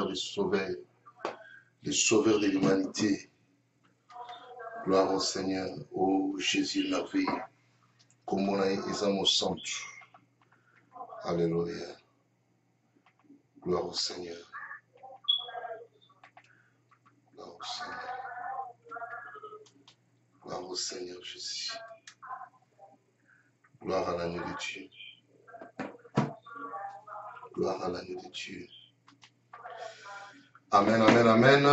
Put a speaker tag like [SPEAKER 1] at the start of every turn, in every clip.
[SPEAKER 1] les sauveurs de l'humanité. Gloire au Seigneur, ô Jésus merveilleux, comme on a examen au centre. Alléluia. Gloire au Seigneur. Gloire au Seigneur. Gloire au Seigneur Jésus. Gloire à l'agneau de Dieu. Gloire à l'agneau de Dieu. Amen, amen, amen.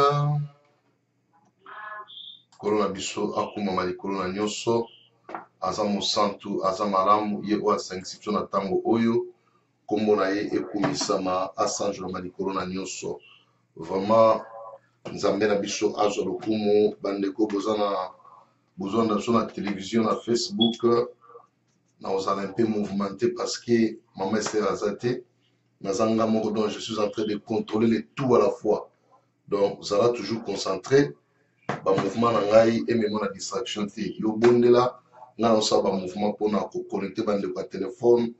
[SPEAKER 1] Kolona biso akuma malikolo na nyonso aza mosantu aza malamu ye oyo asangisi biso na ntango oyo kombo na ye ekumisama asanjola malikolo na nyonso. Vraiment nzambe na biso azwa lokumu bandeko bozwa na biso na télévision na Facebook na ozala un peu mouvementé parce que maman Esther aza te nazanga moko, donc je suis en train de contrôler les tout à la fois, donc zala toujours concentré ba mouvement na ngai ememo na distraction te yo bondela nga na osaba mouvement pona ko connecter bande kwa téléphone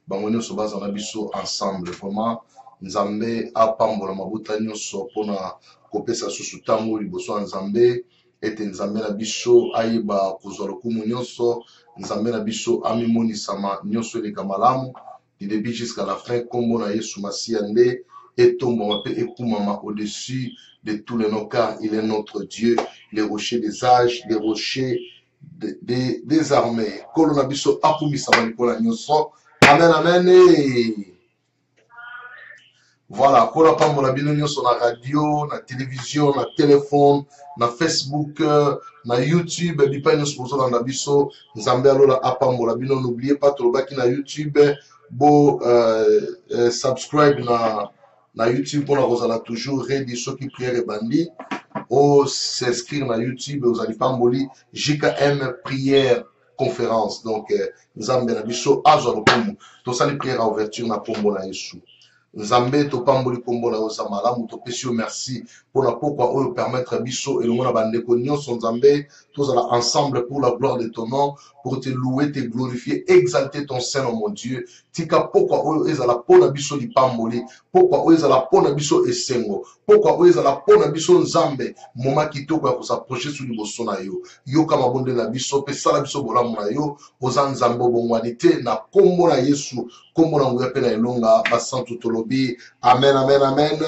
[SPEAKER 1] bango nyonso baza na biso ensemble. Vraiment nzambe apambola mabuta nyonso pona kopesa susu tango liboso ya nzambe ete nzambe na biso ayeba kozwa lokumu nyonso, nzambe na biso amimonisama nyonso eleka malamu du début jusqu'à la fin. Kombo na Yesu Masiya nde etombama pe ekumama au-dessus de tous les noms, car il est notre Dieu, les rochers des âges, les rochers des armées. Kolona biso akumisama likola nyonso. Amen, amen. Voilà, kola pambola bino nyonso na radio, na télévision, na téléphone, na Facebook, na YouTube, bipa nyonso bozola na biso. Nzambe alola apambola bino. N'oubliez pas tolobaki na YouTube bo subscribe na YouTube pour kozala toujours ready soki prière bandi o s'inscrire na YouTube ozali pamboli JKM prière conférence. Donc nzambe na biso azwa lokumu tosali prière à ouverture na kombo na Yesu. Nzambe topamboli kombo na oza malamu topesi yo merci pona pokwa oyo permettre biso elongo na bandeko nyonso nzambe tozala ensemble pour la gloire de ton nom, pour te louer, te glorifier, exalter ton Saint-Nom mon Dieu. Tika pokwa oyo ezala pona biso lipamboli, pokwa oyo ezala pona biso esengo, pokwa oyo ezala pona biso nzambe moma kitoko ya kosaproche su liboso na yo. Yo kama bonde na biso pe sala biso bolamu na yo oza nzambe obongwani te na kombo na Yesu, kombo na nguya pe na elonga basantu tolobi. Amen, amen, amen.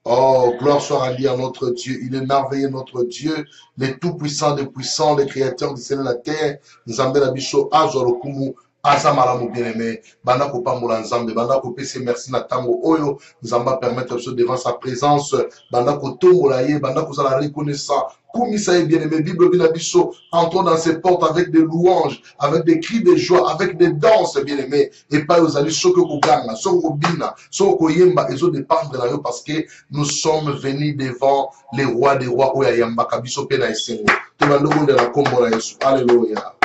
[SPEAKER 1] Oh, gloire soit rendue à notre Dieu. Il est merveilleux, notre Dieu, le tout-puissant des puissants, le créateur du ciel et de la terre. Nzambe na biso azwa lokumu aza malamu bien-aimé. Banda ko pambola nzambe, banda ko pese merci na tango oyo. Nzamba permettre biso devant sa présence. Banda ko tombola ye, banda ko zala reconnaissant. Comme ça est bien-aimé, Bible Binabiso, entrons dans ses portes avec des louanges, avec des cris de joie, avec des danses, bien-aimé. Et pas aux alliés, ceux que vous gagnez, ceux que vous bina, ceux que vous yemba, ils ont dépendre de la parce que nous sommes venus devant les rois des rois, Oya Yamba, Kabiso Pena et Sengo. Tebando de la Kombo la Yesu. Alléluia.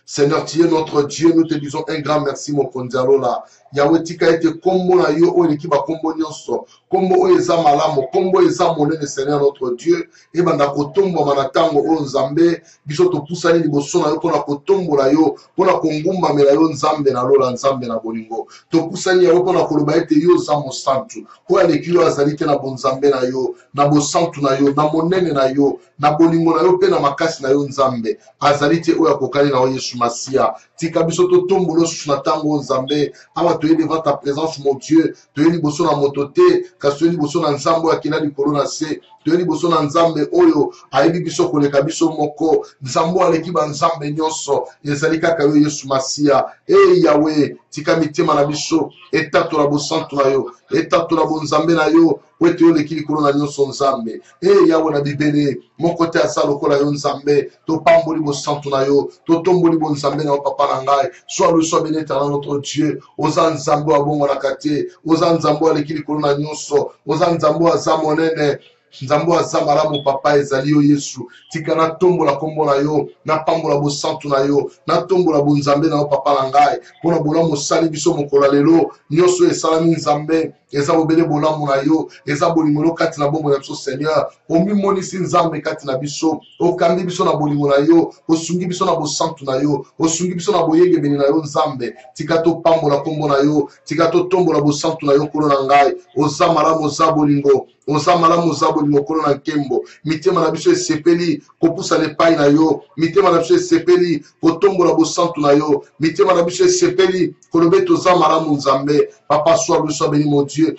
[SPEAKER 1] Seigneur, tu es notre Dieu, nous te disons un grand merci, mon Kondialola. Yahweh tika ete kombo na yo oyo likiba kombo nyonso kombo oyo eza malamu kombo eza monene Seigneur notre Dieu ebanda kotombo manatango oyo nzambe biso topusani liboso na yo pona kotombola yo pona kongumbamela yo nzambe na lola nzambe na bolingo topusani yawe pona koloba ete yo za mosantu oyo aleki yo azali te na bonzambe na yo na bosantu na yo na monene na yo na bolingo na yo pe na makasi na yo nzambe azali te oyo akokani na yo Yesu Masiya tika biso totombola susu na tango nzambe awa tu es devant ta présence, mon Dieu. Tu es liboso na motote, kasi tu es liboso na nzambo ya kina likolo na se. Tu es liboso na nzambe oyo, ayebi biso koleka biso moko. Nzambo aleki ba nzambe nyonso, ezali kaka yo Yesu Masiya. Yahweh, tika mitema na biso, etato la bosantu na yo, etato la bonzambe na yo. Wete yo leki likolo na nyonso nzambe. Yahweh na bibele, mon kote asa lokola yo nzambe. To pamboli bosantu na yo, to tomboli bonzambe na yo papa na ngai. Sois le sois béni éternel notre Dieu. Oza nzambo abongo na kate, oza nzambo aleki likolo na nyonso, oza nzambo aza monene. nzambe aza malamu papa ezali yo Yesu tika na tombola kombo na yo na pambola bosantu na yo na tombola bonzambe na yo papa na ngai mpona bolamu osali biso mokolo lelo nyonso esalami nzambe eza obele bolamu na yo eza bolingo kati na bomoi na biso Seigneur omimonisi nzambe kati na biso okambi biso na bolingo na yo osungi biso na bosantu na yo osungi biso na boyengebeni na yo nzambe tika topambola kombo na yo tika totombola bosantu na yo nkolo na ngai oza malamu oza bolingo oza malamu oza bolingo nkolo na nkembo mitema na biso esepeli kopusa lepai na yo mitema na biso esepeli kotombola bosantu na yo mitema na biso esepeli kolobe toza malamu nzambe papa sois biso béni mon Dieu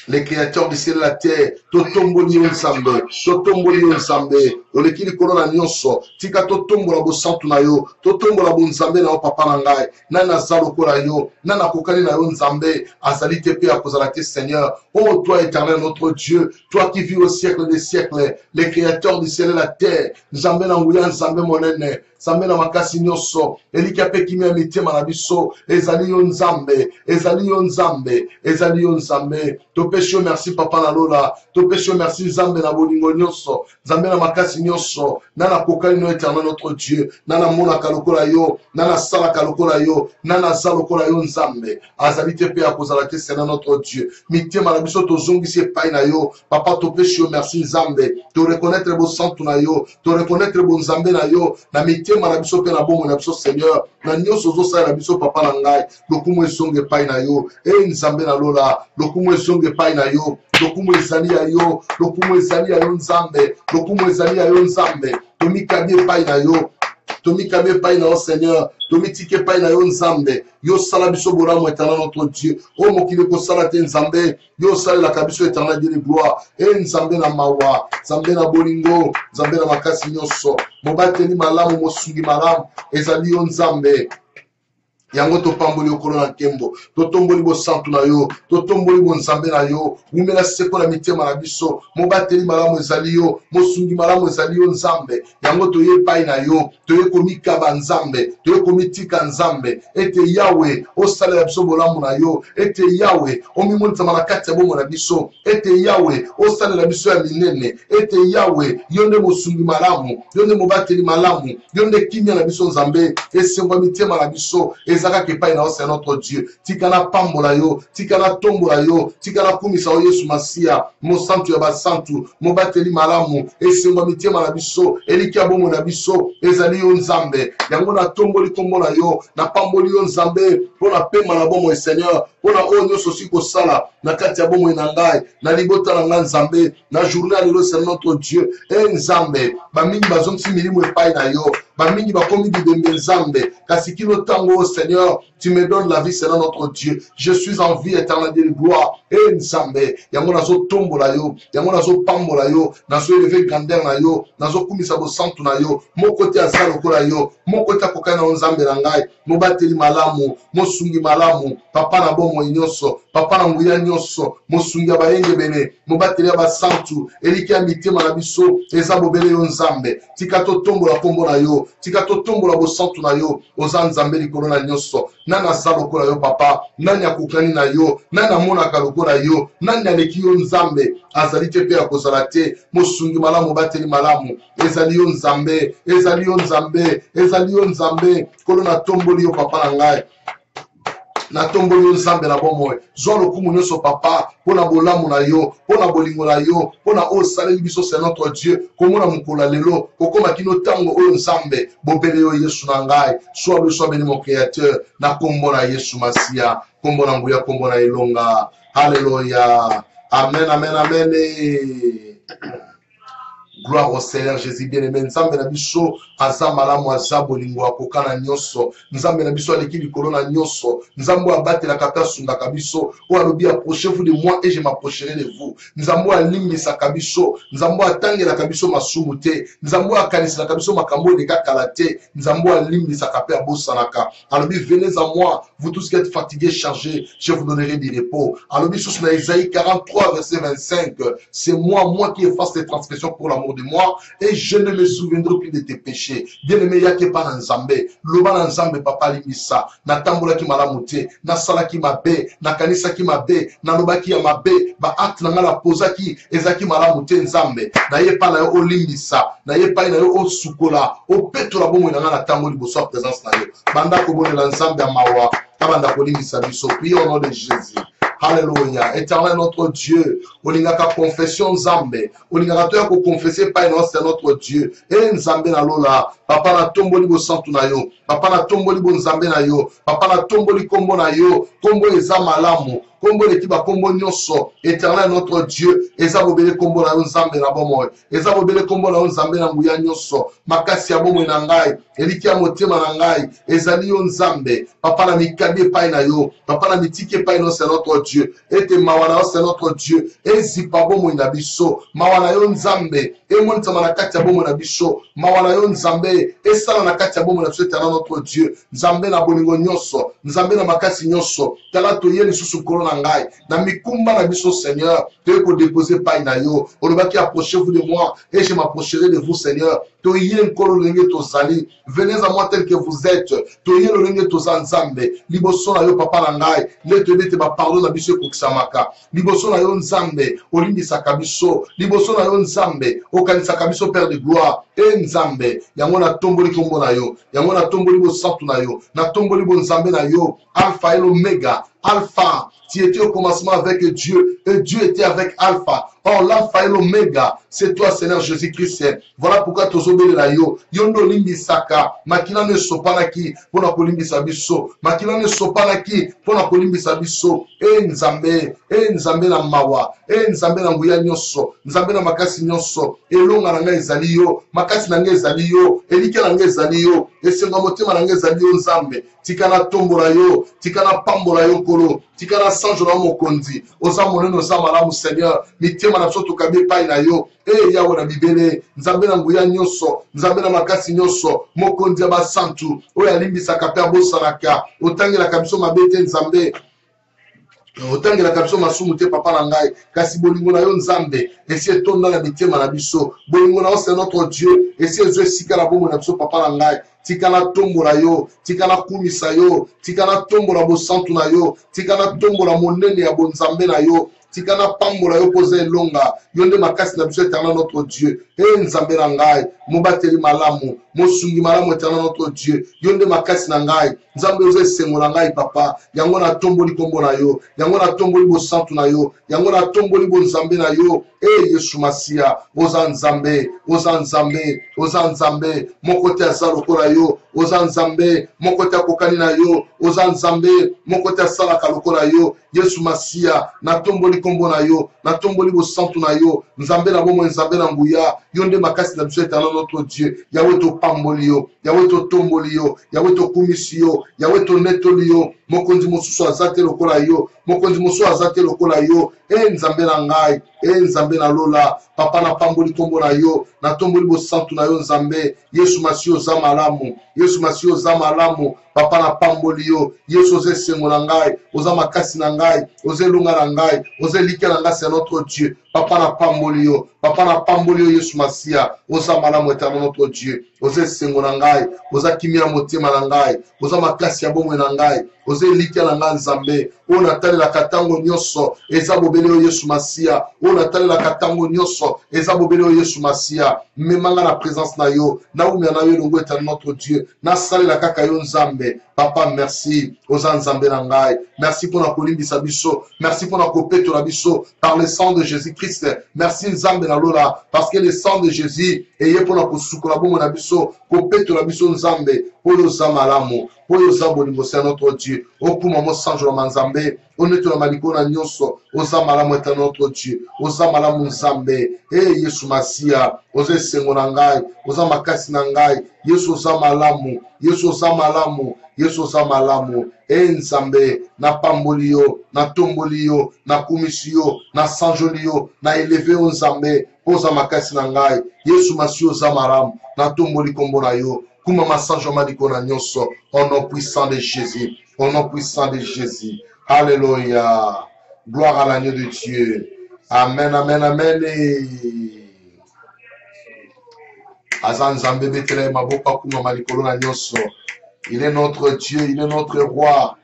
[SPEAKER 1] les créateurs du ciel et la terre, totomboli nzambe, totomboli nzambe, olekili kolona nyonso, tika totombola bosantu na yo, totombola bonzambe na yo papa na ngai, nana zalo kola yo, nana kokali na yo nzambe, azali te pe akozala te Seigneur. Oh toi éternel notre Dieu, toi qui vis au siècle des siècles, les créateurs du ciel et la terre, nzambe na nguya nzambe monene, nzambe na makasi nyonso, elika pe kimi ya mitema na biso, ezali yo nzambe, ezali yo nzambe, ezali yo nzambe. Topesho merci papa na lola, topesho merci nzambe na bolingo nyonso, nzambe na makasi nyonso, nana kokali no éternel notre Dieu, nana mona kalokola yo, nana sala kalokola yo, nana zalokola yo nzambe, azali te pe akozala te Seigneur notre Dieu. Mitema na biso tozongisi epai na yo, papa topesho merci nzambe, to reconnaître bo santu na yo, to reconnaître bo nzambe na yo, na mitema na biso pe na bomo na biso Seigneur, na nyonso zosala na biso papa na ngai, lokumu esonge epai na yo, nzambe na lola, lokumu esonge epai na yo, lokumu ezali ya yo, lokumu ezali ya yo nzambe, lokumu ezali ya yo nzambe, tomikabi epai na yo, tomikabi epai na yo Seigneur, tomitike epai na yo nzambe, yo sala biso bolamu éternel notre Dieu, o mokili kosala te nzambe, yo salelaka biso éternel Dieu de gloire, nzambe na mawa, nzambe na bolingo, nzambe na makasi nyonso, mobateli malamu mosungi malamu, ezali yo nzambe. Yango topamboli okolo na nkembo, totomboli bosantu na yo, totomboli bonzambe na yo, umela seko na mitema na biso, mobateli malamu ezali yo, mosungi malamu ezali yo nzambe, yango toye epai na yo, toye komikaba nzambe, toye komitika nzambe, ete Yawe, osalela biso bolamu na yo, ete Yawe, omimonisa na kati ya bomo na biso, ete Yawe, osalela biso ya minene, ete Yawe, yonde mosungi malamu, yonde mobateli malamu, yonde kimia na biso nzambe, esengwa mitema na biso, ezaka kepai na o c'est notre Dieu, tikana pambola yo, tikana tombola yo, tikana kumisa o Yesu Masia, mo santu ya basantu, mo bateli malamu, esengwa mitema na biso, elikia bomo na biso, ezali yo nzambe, yango na tomboli kombo na yo, na pamboli yo nzambe, pona pema na bomo e Seigneur, pona o nyonso si kosala, na kati ya bomo na ngai, na libota na ngai nzambe, na journée alelo c'est notre Dieu, nzambe, bamingi bazongisi milimo epai na yo, bamingi bakomi bidembe nzambe, kasi kino tango Seigneur, tu me donnes la vie, Seigneur notre Dieu, je suis en vie éternelle de gloire, nzambe, yango nazo tombola yo, yango nazo pambola yo, nazo élever grandeur na yo, nazo kumisa bo santu na yo, mon côté azal lokola yo, mon côté akokana nzambe na ngai, mo bateli malamu, mo sungi malamu, papa na bomo nyonso, papa na nguya nyonso, mo sungi abayenge bene, mo bateli abasantu, elikia mitema na biso, eza bobele yo nzambe, tika to tombola kombo na yo, tika to tombola bo santu na yo, oza nzambe likolo na nyonso, nani aza lokola yo papa, nani akokani na yo, nani amonaka lokola yo, nani aleki yo nzambe, azali te pe akozala te, mosungi malamu bateli malamu, ezali yo nzambe, ezali yo nzambe, ezali yo nzambe, kolo na tomboli yo papa na ngai, na tomboli yo nzambe na bomoi, zwa lokumu nyonso papa, pona bolamu na yo, pona bolingo na yo, pona osaleli biso c'est notre Dieu, komona mokolo lelo, kokoma kino tango oyo nzambe, bobele yo Yesu na ngai, sois béni mon créateur, na kombo na Yesu Masia, kombo na nguya, kombo na elonga, alléluia, amen, amen, amen. Gloire au Seigneur Jésus bien-aimé. Nzambe na biso aza malamu aza bolingo akokana nyonso. Nzambe na biso aleki likolo na nyonso. Nzambe abatelaka pe asungaka biso. O alobi approchez-vous de moi et je m'approcherai de vous. Nzambe alimbisaka biso. Nzambe atangelaka biso masumu te. Nzambe akanisaka biso makambo eleka kala te. Nzambe alimbisaka pe abosanaka. Alobi venez à moi, vous tous qui êtes fatigués, chargés, je vous donnerai du repos. Alobi sous na Isaïe 43 verset 25. C'est moi qui efface les transgressions pour l'amour autour de moi et je ne me souviendrai plus de tes péchés. Bien-aimé, yake pa na nzambe. Loba na nzambe papa limisa. Na tambola ki malamu te. Na sala ki mabe. Na kanisa ki mabe. Na loba ki ya mabe. Ba acte na nga la posa ki ezaki malamu te nzambe. Na ye pa na yo olimisa. Na ye pa na yo osukola. Opetola bomo na nga na tambo liboso ya présence na yo. Banda kobonela nzambe ya mawa. Kabanda kolimisa biso. Prions au nom de Jésus. Alléluia. Éternel notre Dieu. Oningaka confession nzambe. Oningaka toya ko confesser pa ino c'est notre Dieu. Et nzambe na lola. Papa na tomboli bo santu na yo. Papa na tomboli bo nzambe na yo. Papa na tomboli kombo na yo. Kombo eza malamu. Kombo lekiba kombo nyonso. Éternel notre Dieu. Eza bobele kombo na yo nzambe na bomo. Eza bobele kombo na yo nzambe na nguya nyonso. Makasi ya bomo na ngai. Eliki ya motema na ngai. Ezali yo nzambe. Papa na mikabi pa na yo. Papa na mitike pa no c'est notre Dieu. Et te mawana c'est notre Dieu. Ezipa bomo na biso. Mawana yo nzambe. E montsama na kati ya bomo na biso. Mawana yo nzambe. E sala na kati ya bomo na biso éternel notre Dieu. Nzambe na bolingo nyonso. Nzambe na makasi nyonso. Tala to ye lisusu kolo na ngai. Na mikumba na biso Seigneur. Te ko déposer pa na yo. Olobaki approchez-vous de moi et je m'approcherai de vous Seigneur. To ye nkolo lenge to zali. Venez à moi tel que vous êtes. To ye lenge to nzambe. Liboso na yo papa na ngai. Lete bete ba pardon na biso ko kisamaka. Liboso na yo nzambe. Olindisa kabiso. Liboso na yo nzambe. Okanisa kabiso Père de gloire. E nzambe. Yango na tomboli kombo na yo. Yango na tomboli bo santu na yo. Na tomboli bo nzambe na yo. Alpha et l'Oméga. Alpha. Tu étais au commencement avec Dieu. Et Dieu était avec Alpha. Or, l'alpha et l'oméga, c'est toi, Seigneur Jésus-Christ. Voilà pourquoi tu as la yo. Yondo limbi saka. Makila ne sopanaki. Pona kolimbi sabiso. Makila ne sopanaki. Pona kolimbi sabiso. Nzambe. Nzambe na mawa. Nzambe na nguya nyonso. Nzambe na makasi nyonso. Elonga na nga ezali yo. Makasi na nga ezali yo. Elike na nga ezali yo. Esenga motema na nga ezali yo nzambe. Tika na tombola yo. Tika na pambola yo kolo. Tika na sanjo na mokonzi. Oza moneno oza malamu Seigneur. Mitema na biso tokabi pai na yo. Yawe na bibele. Nzambe na nguya nyonso. Nzambe na makasi nyonso. Mokonzi ya basantu. Oyo alimbisaka pe abosanaka. Otangelaka biso mabe te nzambe. Otangelaka biso masumu te papa na ngai. Kasi bolingo na yo nzambe. Esi etonda na mitema na biso. Bolingo na yo c'est notre Dieu. Esi ezo esika na bomo na biso papa na ngai. Tika na tombola yo, tika na kumisa yo, tika na tombola bosantu na yo, tika na tombola monene ya bonzambe na yo, tika na pambola yo poza elonga, yonde makasi na biso éternel notre Dieu. Nzambe na ngai, mobateli malamu, mosungi malamu éternel notre Dieu. Yonde makasi na ngai, nzambe ozo esengo na ngai papa, yango na tomboli kombo na yo, yango na tomboli bosantu na yo, yango na tomboli bonzambe na yo. Yesu Masia, oza nzambe, oza nzambe, oza nzambe, mokote aza lokola yo, oza nzambe, mokote akokani na yo, oza nzambe, mokote asalaka lokola yo. Yesu Masia, na tomboli kombo na yo, na tomboli bosantu na yo, nzambe na bomo nzambe na nguya, yonde makasi na biso éternel notre Dieu. Yawe to pamboli yo, yawe to tomboli yo, yawe to kumisi yo, yawe to netoli yo, mokonzi mosusu azate lokola yo, mokonzi mosusu azate lokola yo. Nzambe na ngai, nzambe na lola, papa na pamboli kombo na yo, na tomboli bosantu na yo nzambe. Yesu Masia oza malamu, Yesu Masia oza malamu, papa na pamboli yo. Yesu oza esengo na ngai, oza makasi na ngai, oza elunga na ngai, oza elike na ngai, c'est notre Dieu. Papa na pamboli yo, papa na pamboli yo Yesu Masia, oza malamu éternel notre Dieu. Oza esengo na ngai, oza kimia motema na ngai, oza makasi ya bomoi na ngai, oza elike na ngai nzambe. O natalelaka ntango nyonso eza bobele yo Yesu Masia. O natalelaka ntango nyonso eza bobele yo Yesu Masia. Memanga na présence na yo, na umia na yo elongo éternel notre Dieu. Nasalela kaka yo nzambe. Papa merci, oza nzambe na ngai. Merci pour na kolimbisa biso, merci pour na kopetola biso par le sang de Jésus-Christ. Merci nzambe na lola, parce que le sang de Jésus eye pour na kosukola bomo na biso, kopetola biso nzambe. Oyo za malamu, oyo za bolingo c'est notre Dieu. Okuma mo sanjo la nzambe, onetola maliko na nyonso, oza malamu éternel notre Dieu. Oza malamu nzambe. Yesu Masia, oza esengo na ngai, oza makasi na ngai. Yesu oza malamu, Yesu oza malamu, Yesu oza malamu. Nzambe, na pamboli yo, na tomboli yo, na kumisi yo, na sanjoli yo, na eleve yo nzambe, oza makasi na ngai. Yesu Masia oza malamu, na tomboli kombo na yo. Kuma masanjo maliko na nyonso, au nom puissant de Jésus, au nom puissant de Jésus. Alléluia. Gloire à l'agneau de Dieu. Amen, amen, amen. Azan Zambé Betele Mabopa Kuma Malikolo na Nyoso. Il est notre Dieu, il est notre roi,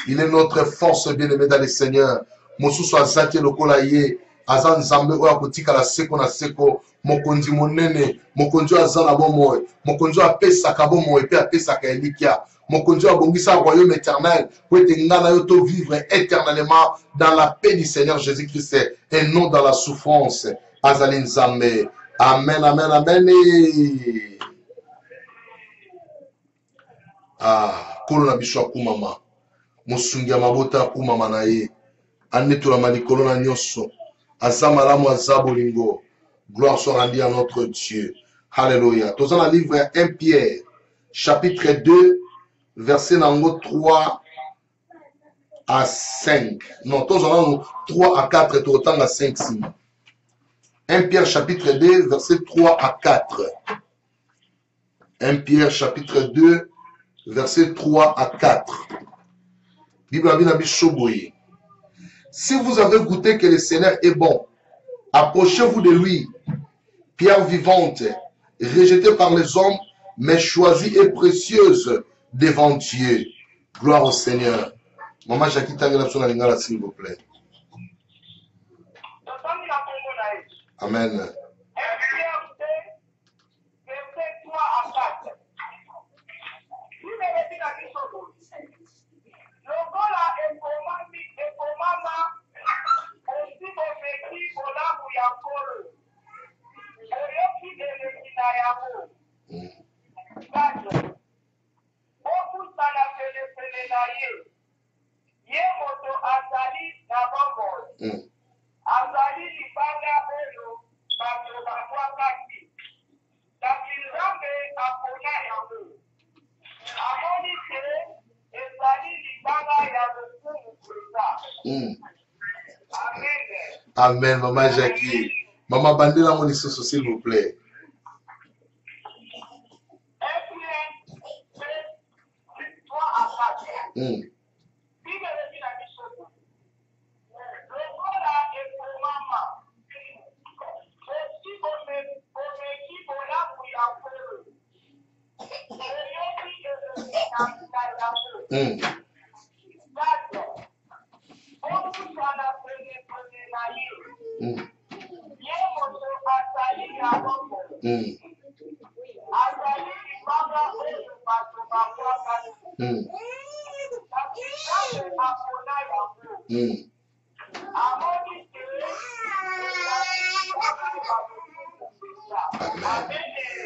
[SPEAKER 1] il est notre force bien-aimée dans le Seigneur. Mosusu azaki lokola ye, Azan Zambé oya kotika la seko na seko, mokonzi monene, mokonzi azana bomo, mokonzi apesaka bomo et puis apesaka elikia. Mokonzi abongisa royaume éternel, pour être ngana yoto vivre éternellement dans la paix du Seigneur Jésus-Christ et non dans la souffrance. Azalin Zambé. Amen, amen, amen. Ah, kolo na biso akumama. Musungia mabota akumama na ye. Anetula malikolo na nyoso. Azamalamu azabolingo. Gloire soit rendue à notre Dieu. Alléluia. Tous dans le livre 1 Pierre, chapitre 2, verset 3 à 5. Non, tous dans 3 à 4 et autant à 5. 1 Pierre, chapitre 2, verset 3 à 4. 1 Pierre, chapitre 2, verset 3 à 4. Bible Abinabichoboye. Si vous avez goûté que le Seigneur est bon, approchez-vous de lui, pierre vivante, rejetée par les hommes, mais choisie et précieuse devant Dieu. Gloire au Seigneur. Maman Jackie Tangela Lingala, s'il vous plaît. Amen. Amen, Maman Jackie. Maman Bandela Monisoso, s'il vous plaît.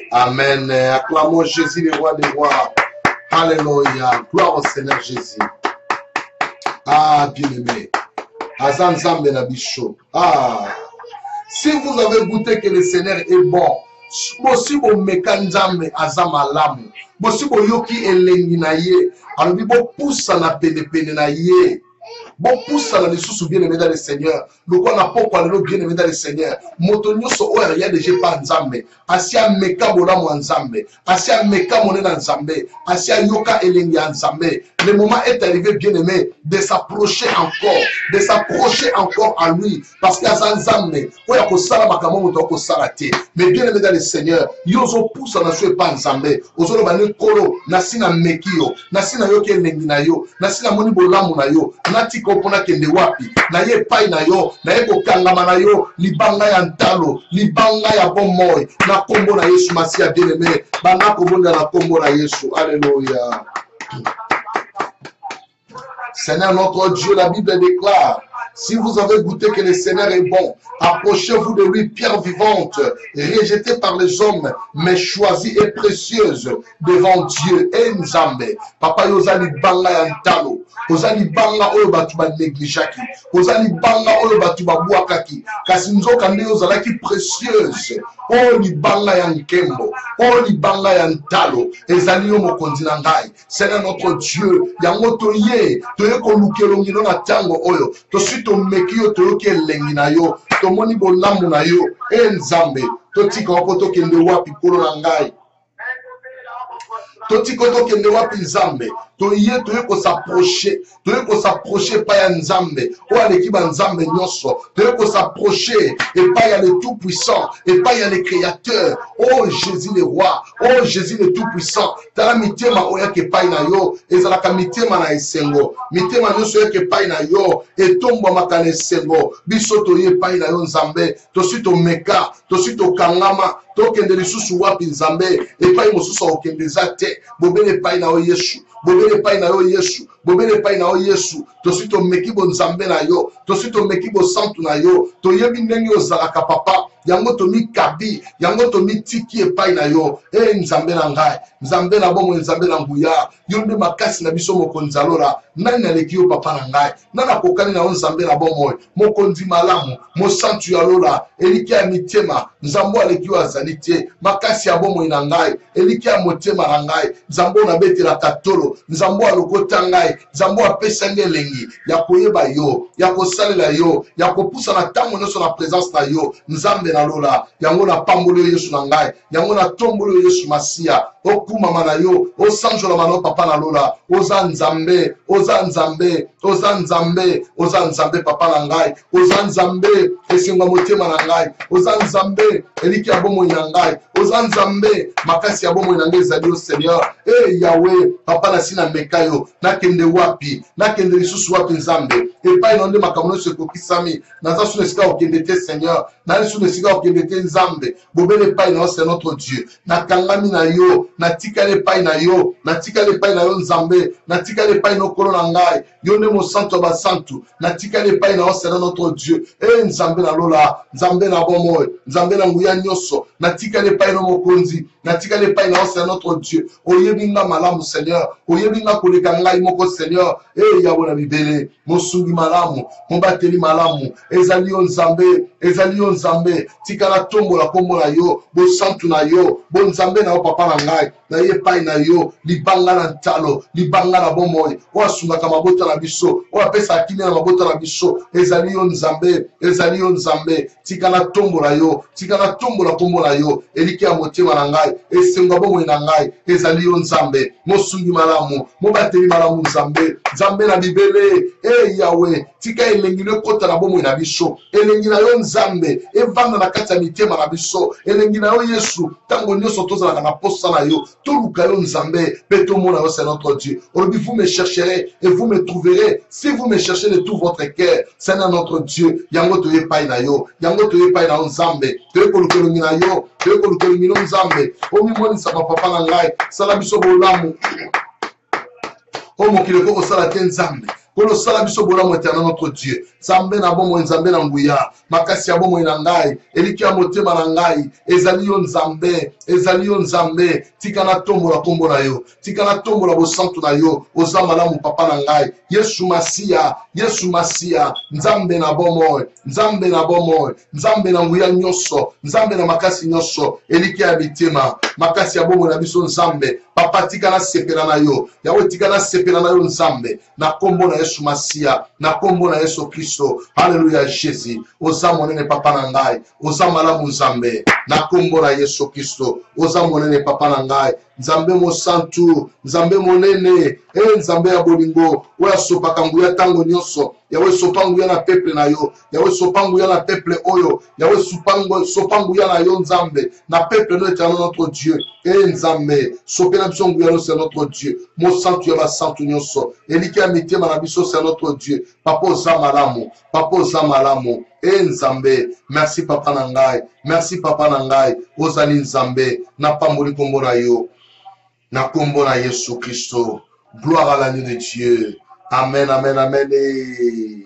[SPEAKER 1] Amen. Acclamons Jésus, le roi des rois. Alléluia. Gloire au Seigneur Jésus. Ah, bien-aimé. Azan Zambe na Bishop. Ah. Si vous avez goûté que le Seigneur est bon, si vous mekanzambe azamalamu, si vous yoki elengi na ye, alors vous poussez na pene na ye. Bon pousse à la ressource bien aimé dans le Seigneur. Le quoi n'a pas parlé bien aimé dans le Seigneur. Motonio so o rien déjà pas nzambe. Asia meka bola mo nzambe. Asia meka monena nzambe. Asia yoka elengi nzambe. Le moment est arrivé bien aimé de s'approcher encore à lui parce que à nzambe o ya ko sala makamo moto ko sala te. Mais bien aimé dans le Seigneur, yozo pousse na so pas nzambe. Ozolo bane kolo na sina mekio, na sina yoke elengi na yo, na sina moni bolamu na yo. Nati kopona kende wapi na ye pai na yo na ye kokangama na yo libanga ya ntalo libanga ya bomoy na kombo na Yesu Masia bien-aimé banga kobonda na kombo na Yesu. Alléluia. Seigneur notre Dieu, la Bible déclare, si vous avez goûté que le Seigneur est bon, approchez-vous de lui, pierre vivante, rejetée par les hommes, mais choisie et précieuse devant Dieu. Et Nzambe, Papa Yozali Banga Yantalo, Ozali Banga Oyo Batuba Neglijaki, Ozali Banga Oyo Batuba Buakaki, Kasinzo Kande Ozalaki précieuse, Oh Libanga Yankembo, Oh Libanga Yantalo, Ezali Yomo Kondinangai, Seigneur notre Dieu, Yangotoye, Toyeko Lukelongino na Tango Oyo, Tosuito Mekio Toyoke Lenginayo, Tomoni Bolamu na yo, Nzambe, Totika Wapoto Kende Wapi Kolo Nangai. totikoto kende wapi nzambe toye s'approcher pa ya nzambe oyo aleki banzambe nyonso toye s'approcher epai ya le tout puissant epai ya le créateur oh Jésus le roi oh Jésus le tout puissant tala mitema oyaka epai na yo ezalaka mitema na esengo mitema nyonso oyaka epai na yo etombwamaka na esengo biso toye epai na yo nzambe tosi tomeka tosi tokangama tokende lisusu wapi nzambe epai mosusu akokende eza te bobele epai na yo Yesu bobele epai na yo Yesu bobele epai na yo Yesu tosi tomeki bonzambe na yo tosi tomeki bosantu na yo toyebi ndenge ozalaka papa yango tomikabi yango tomitiki epai na yo nzambe na ngai nzambe na bomo nzambe na nguya yo nde makasi na biso mokonzi alola nani aleki yo papa na ngai nani akokani na yo nzambe na bomo mokonzi malamu mosantu ya lola eliki ya mitema nzambe aleki yo azali te makasi ya bomo na ngai eliki ya motema na ngai nzambe onabetelaka tolo nzambe alokota ngai nzambe apesa ngai elengi ya koyeba yo ya kosalela yo ya kopusa na ntango nyonso na présence na yo nzambe na lola yango na pamboli yo Yesu na ngai yango na tomboli yo Yesu Masia okumama na yo osanjolama na papa na lola oza nzambe oza nzambe oza nzambe oza nzambe papa na ngai oza nzambe esengo motema na ngai oza nzambe eliki ya bomoi na ngai oza nzambe makasi ya bomoi na ngai ezali yo Seigneur Yahweh papa na sina meka yo nakende wapi nakende lisusu wapi nzambe epai na nde makambo nyonso ekokisami naza suna esika okende te Seigneur nali suna esika okende te nzambe bobele epai na yo c'est notre Dieu nakangami na yo natikali epai na yo natikali epai na yo nzambe natikali epai na okolo na ngai yo nde mosantu ya basantu natikali epai na yo c'est notre Dieu nzambe na lola nzambe na bomoi nzambe na nguya nyonso natikali epai na mokonzi natikali epai na yo c'est notre Dieu oyebi nga malamu Seigneur oyebi nga koleka ngai moko Seigneur Yahweh na bibele mosungi malamu mobateli malamu ezali yo nzambe tikala tombola kombo na yo bosantu na yo bonzambe na yo papa na ngai na ye epai na yo libanga na ntalo libanga na bomoi oyo asungaka mabota na biso oyo apesaka kimia na mabota na biso ezali yo nzambe tikala tombola yo tikala tombola kombo na yo eliki ya motema na ngai esengo ya bomoi na ngai ezali yo nzambe mosungi malamu mobateli malamu nzambe na bibele Yahweh tika elengi no ekota na bomoi na biso elengi na yo nzambe evanda na kati ya mitema na biso elengi na yo Yesu ntango nyonso tozalaka na posa na yo toluka yo nzambe mpe tomona yo c'est notre Dieu olobi vous me chercherez et vous me trouverez si vous me cherchez de tout votre cœur c'est notre Dieu yango toye epai na yo nzambe toye koluka elongi na yo toye koluka elongi no nzambe omimonisaka papa na ngai sala biso bolamu o mokili okokosala te nzambe kolo sala biso bolamu éternel notre Dieu nzambe na bomoi nzambe na nguya makasi ya bomoi na ngai eliki ya motema na ngai ezali yo nzambe tika na tombola kombo na yo tika na tombola bosantu na yo oza malamu papa na ngai Yesu Masia nzambe na bomoi nzambe na nguya nyonso nzambe na makasi nyonso eliki ya bitema makasi ya bomoi na biso nzambe papa tika na sepela na yo Yahweh tika na sepela na yo nzambe na kombo na Yesu Masia na kombo na Yesu Kristo haleluya Jésus oza monene papa na ngai oza malamu nzambe na kombo na Yesu Kristo oza monene papa na ngai nzambe mosantu nzambe monene nzambe ya bolingo oyo asopaka nguya ntango nyonso Yahweh sopa nguya na peuple na yo Yahweh sopa nguya na peuple oyo Yahweh sopa nguya na yo nzambe na peuple no éternel notre Dieu nzambe sopela biso nguya no c'est notre Dieu mosantu ya basantu nyonso eliki ya mitema na biso c'est notre Dieu papa oza malamu nzambe merci papa na ngai ozali nzambe na pamboli kombo na yo na kombo na Yesu Kristo gloire à l'agneau de Dieu amen et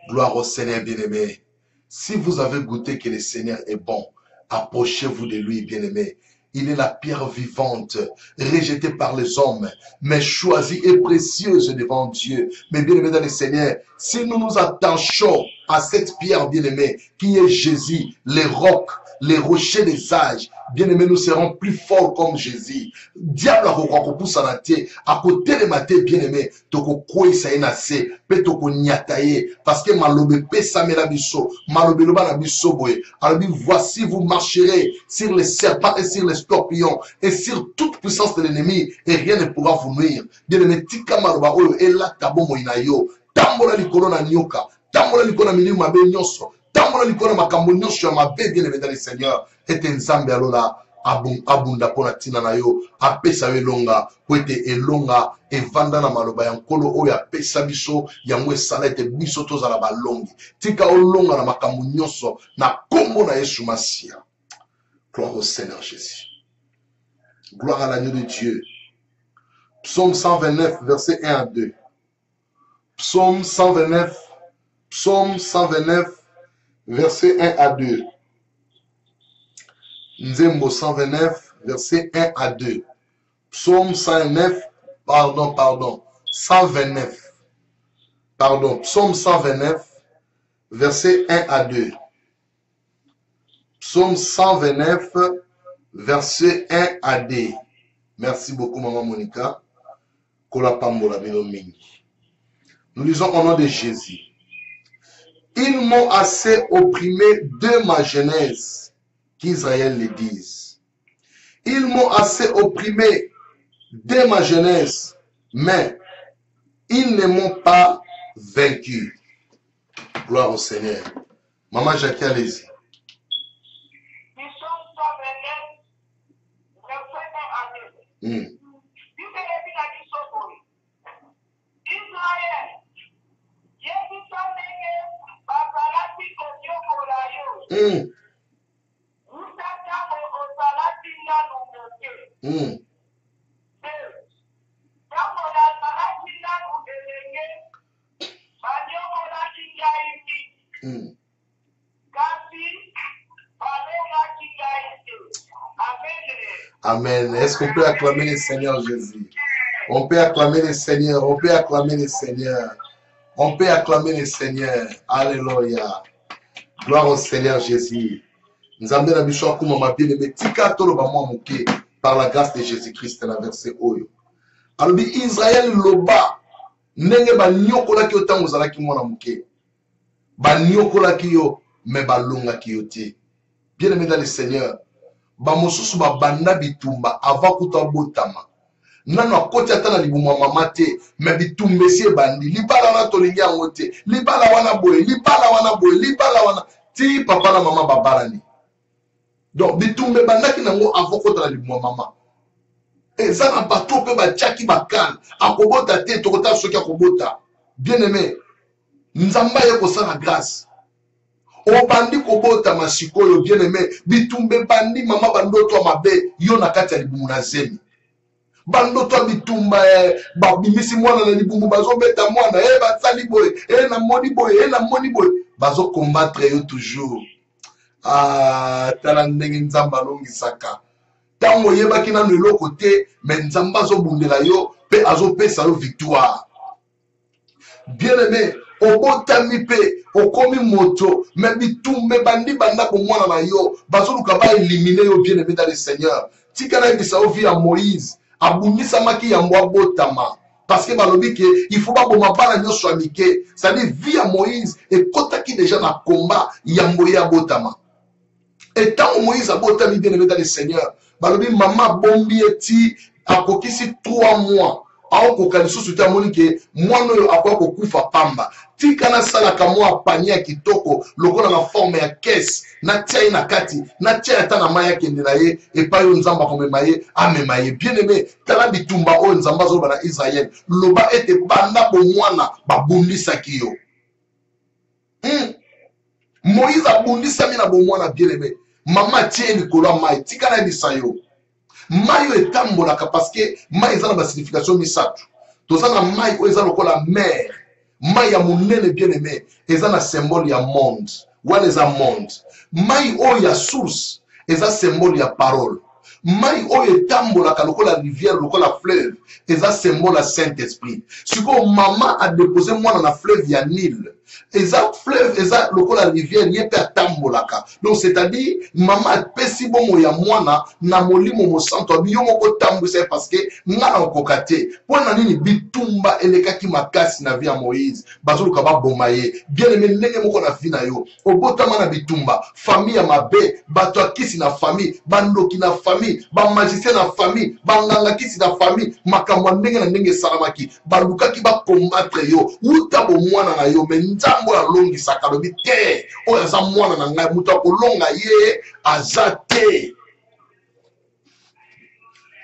[SPEAKER 1] gloire au Seigneur bien-aimé. Si vous avez goûté que le Seigneur est bon, approchez-vous de lui bien-aimé. Il est la pierre vivante, rejetée par les hommes, mais choisie et précieuse devant Dieu. Mais bien-aimé dans le Seigneur, si nous nous attachons à cette pierre bien-aimée, qui est Jésus, le roc, les rochers des âges. Bien-aimés, nous serons plus forts comme Jésus. Diable a quoi pousse à la terre. À côté de ma terre, bien-aimé, toko koi sa inase, pe toko nyataye, parce que malobe pe samela biso, malobe loba na biso boye. Alors voici vous marcherez sur les serpents et sur les scorpions et sur toute puissance de l'ennemi et rien ne pourra vous nuire. Bien-aimé, tika maloba oyo ela tabo moina yo. Tambola likolo na nyoka, tambola likolo na milieu mabe nyonso. Tambola likolo makambo nyonso ya mabe, bien-aimé dans le Seigneur. Et nzambe alola abunda pona tina na yo, apesa yo elonga, po ete elonga evanda na maloba ya nkolo oyo apesa biso yango esala ete biso tozala balongi. Tika olonga na makambo nyonso na kombo na Yesu Masia. Gloire au Seigneur Jésus. Gloire à l'agneau de Dieu. Psaume 129, verset 1 à 2. Psaume 129, verset 1 à 2. Nzembo 129, verset 1 à 2. Psaume 129, Psaume 129, verset 1 à 2. Psaume 129, verset 1 à 2. Merci beaucoup, Maman Monica. Nous lisons au nom de Jésus. Ils m'ont assez opprimé de ma jeunesse, qu'Israël le dise. Ils m'ont assez opprimé de ma jeunesse, mais ils ne m'ont pas vaincu. Gloire au Seigneur. Maman Jackie, allez-y. Amen. Est-ce qu'on peut acclamer le Seigneur Jésus? On peut acclamer le Seigneur. On peut acclamer le Seigneur. On peut acclamer le Seigneur. Alléluia. Gloire au Seigneur Jésus. Nous avons la mission comme ma bien-aimée. Tika tolo ba moi moké par la grâce de Jésus-Christ dans la verset oyo. Alors Israël loba nenge ba nyokola ki otango zalaki mwana moké. Ba nyokola ki yo me ba longa ki yo te. Bien-aimé dans le Seigneur. Ba mosusu ba banda bitumba avant kuta botama. Nano akoti ata na libuma mama te, me bitumbe si bandi. Libala wana tolingi yango te. Libala wana boye, libala wana boye, libala wana ti papa na mama babalani. Donc bitumbe bandaki nango avant kota na libuma mama. Eza na bato pe ba tchaki bakal, akobota te tokota soki akobota. Bien-aimé, nzamba ye kosala grâce. O bandi kobota masikoyo bien-aimé, bitumbe bandi mama bandoto mabe yo na kati ya libumu na zemi. Bandoto bitumba babimisi mwana na libumu bazo beta mwana batsali boy na moni boy na moni boy bazo combattre yo toujours. Tala ndenge nzamba longisaka. Tango yebaki na eloko te, mais nzamba zo bundela yo pe azo pesa yo victoire. Bien-aimé, obotami pe okomi moto, mais bitumbe bandi banda ko mwana na yo bazo luka ba éliminer yo bien-aimé dans le Seigneur. Tikana bisa o vie à Moïse. Abunisa maki yambo abotama. Parce que balobi ke il faut pas boma bana nyoso amike. C'est-à-dire vie à Moïse et kota ki déjà na combat yambo ya botama. Et tant Moïse abotami bien aimé dans le Seigneur. Balobi mama bombi eti akokisi 3 mois. Aon kokali susu ta moni ke mwana yo akwa kokufa pamba. Tikana sala kamwa pania kitoko lokola na forme ya caisse na tia na kati na tia ta na maya kendela ye et pa yo nzamba komema ye amema ye bien-aimé tala bitumba o nzamba zo bana Israël loba ete banda bo mwana babundisa kiyo Moïse abundisa mina bo mwana bien-aimé mama tie likolo mai tikana bisayo mayo etambolaka parce que mai eza na ba signification misatu toza na mai o eza lokola mer mai ya munene bien-aimé eza na symbole ya monde wana eza monde mai o ya source eza symbole ya parole mai oyo etambolaka lokola rivière lokola fleuve eza symbole ya Saint-Esprit. Sikoyo mama a déposé mwana na fleuve ya Nil, eza fleuve eza lokola rivière ye mpe atambolaka. Donc c'est-à-dire mama apesi bomo ya mwana na molimo mosantu abi yo moko tambwisa parce que nga okoka te. Mpona nini bitumba elekaki makasi na vie ya Moïse bazoluka baboma ye. Bien aimé ndenge moko na vie na yo obotama na bitumba, famille ya mabe, bato ya kisi na famille, bandoki na famille, bamagicien na famille, banganga kisi na famille, makambo ya ndenge na ndenge esalamaki balukaki bakombattre yo uta bomwana na yo. Me nzambo alongisaka lobi te oyo aza mwana na ngai, moto akolonga ye aza te.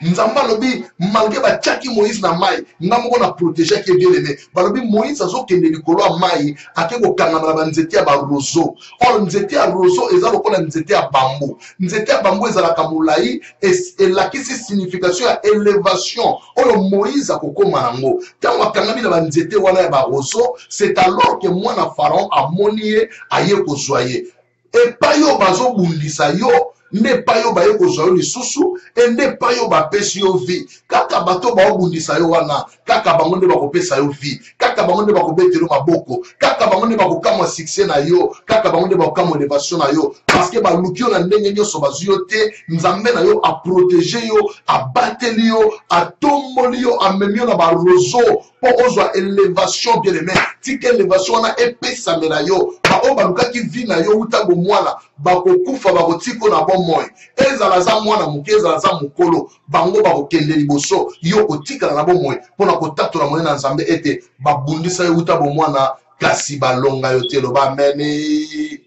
[SPEAKER 1] Nzamba lobi malgré batiaki Moïse na mai nga moko na protéger ki bien aimé balobi Moïse azokende likolo ya mai ake kokangama na banzete ya barozo. Or nzete ya rozo eza lokola nzete ya bambu. Nzete ya bambu ezalaka molai elakisi signification ya élévation oyo Moïse akokoma nango. Ntango akangami na banzete wana ya barozo, c'est alors que mwana Pharaon amoni ye aye kozwa ye. Epai oyo bazobundisa yo nde pa yo baye kozwa yo lisusu nde pa yo bapesi yo vie. Kaka bato baobundisa yo wana kaka bango nde bakopesa yo vie, kaka bango nde bakobetela maboko, kaka bango nde bakokamwa succès na yo, kaka bango nde bakokamwa élévation na yo, parce que baluki yo na ndenge nyonso bazwi yo te. Nzambe na yo aprotéger yo, abateli yo, atomboli yo, amemi yo na barozo po ozwa élévation bien aimé. Tika élévation wana epesamela yo baoyo balukaki vie na yo uta bomwana bakokufa bakotiko na bomoi. Ezala za mwana moke ezala za mokolo bango bakokende liboso yo kotikala na bomoi mpona kotatola moye na Nzambe ete babundisa yo uta bomwana kasi balonga yo te. Loba amen.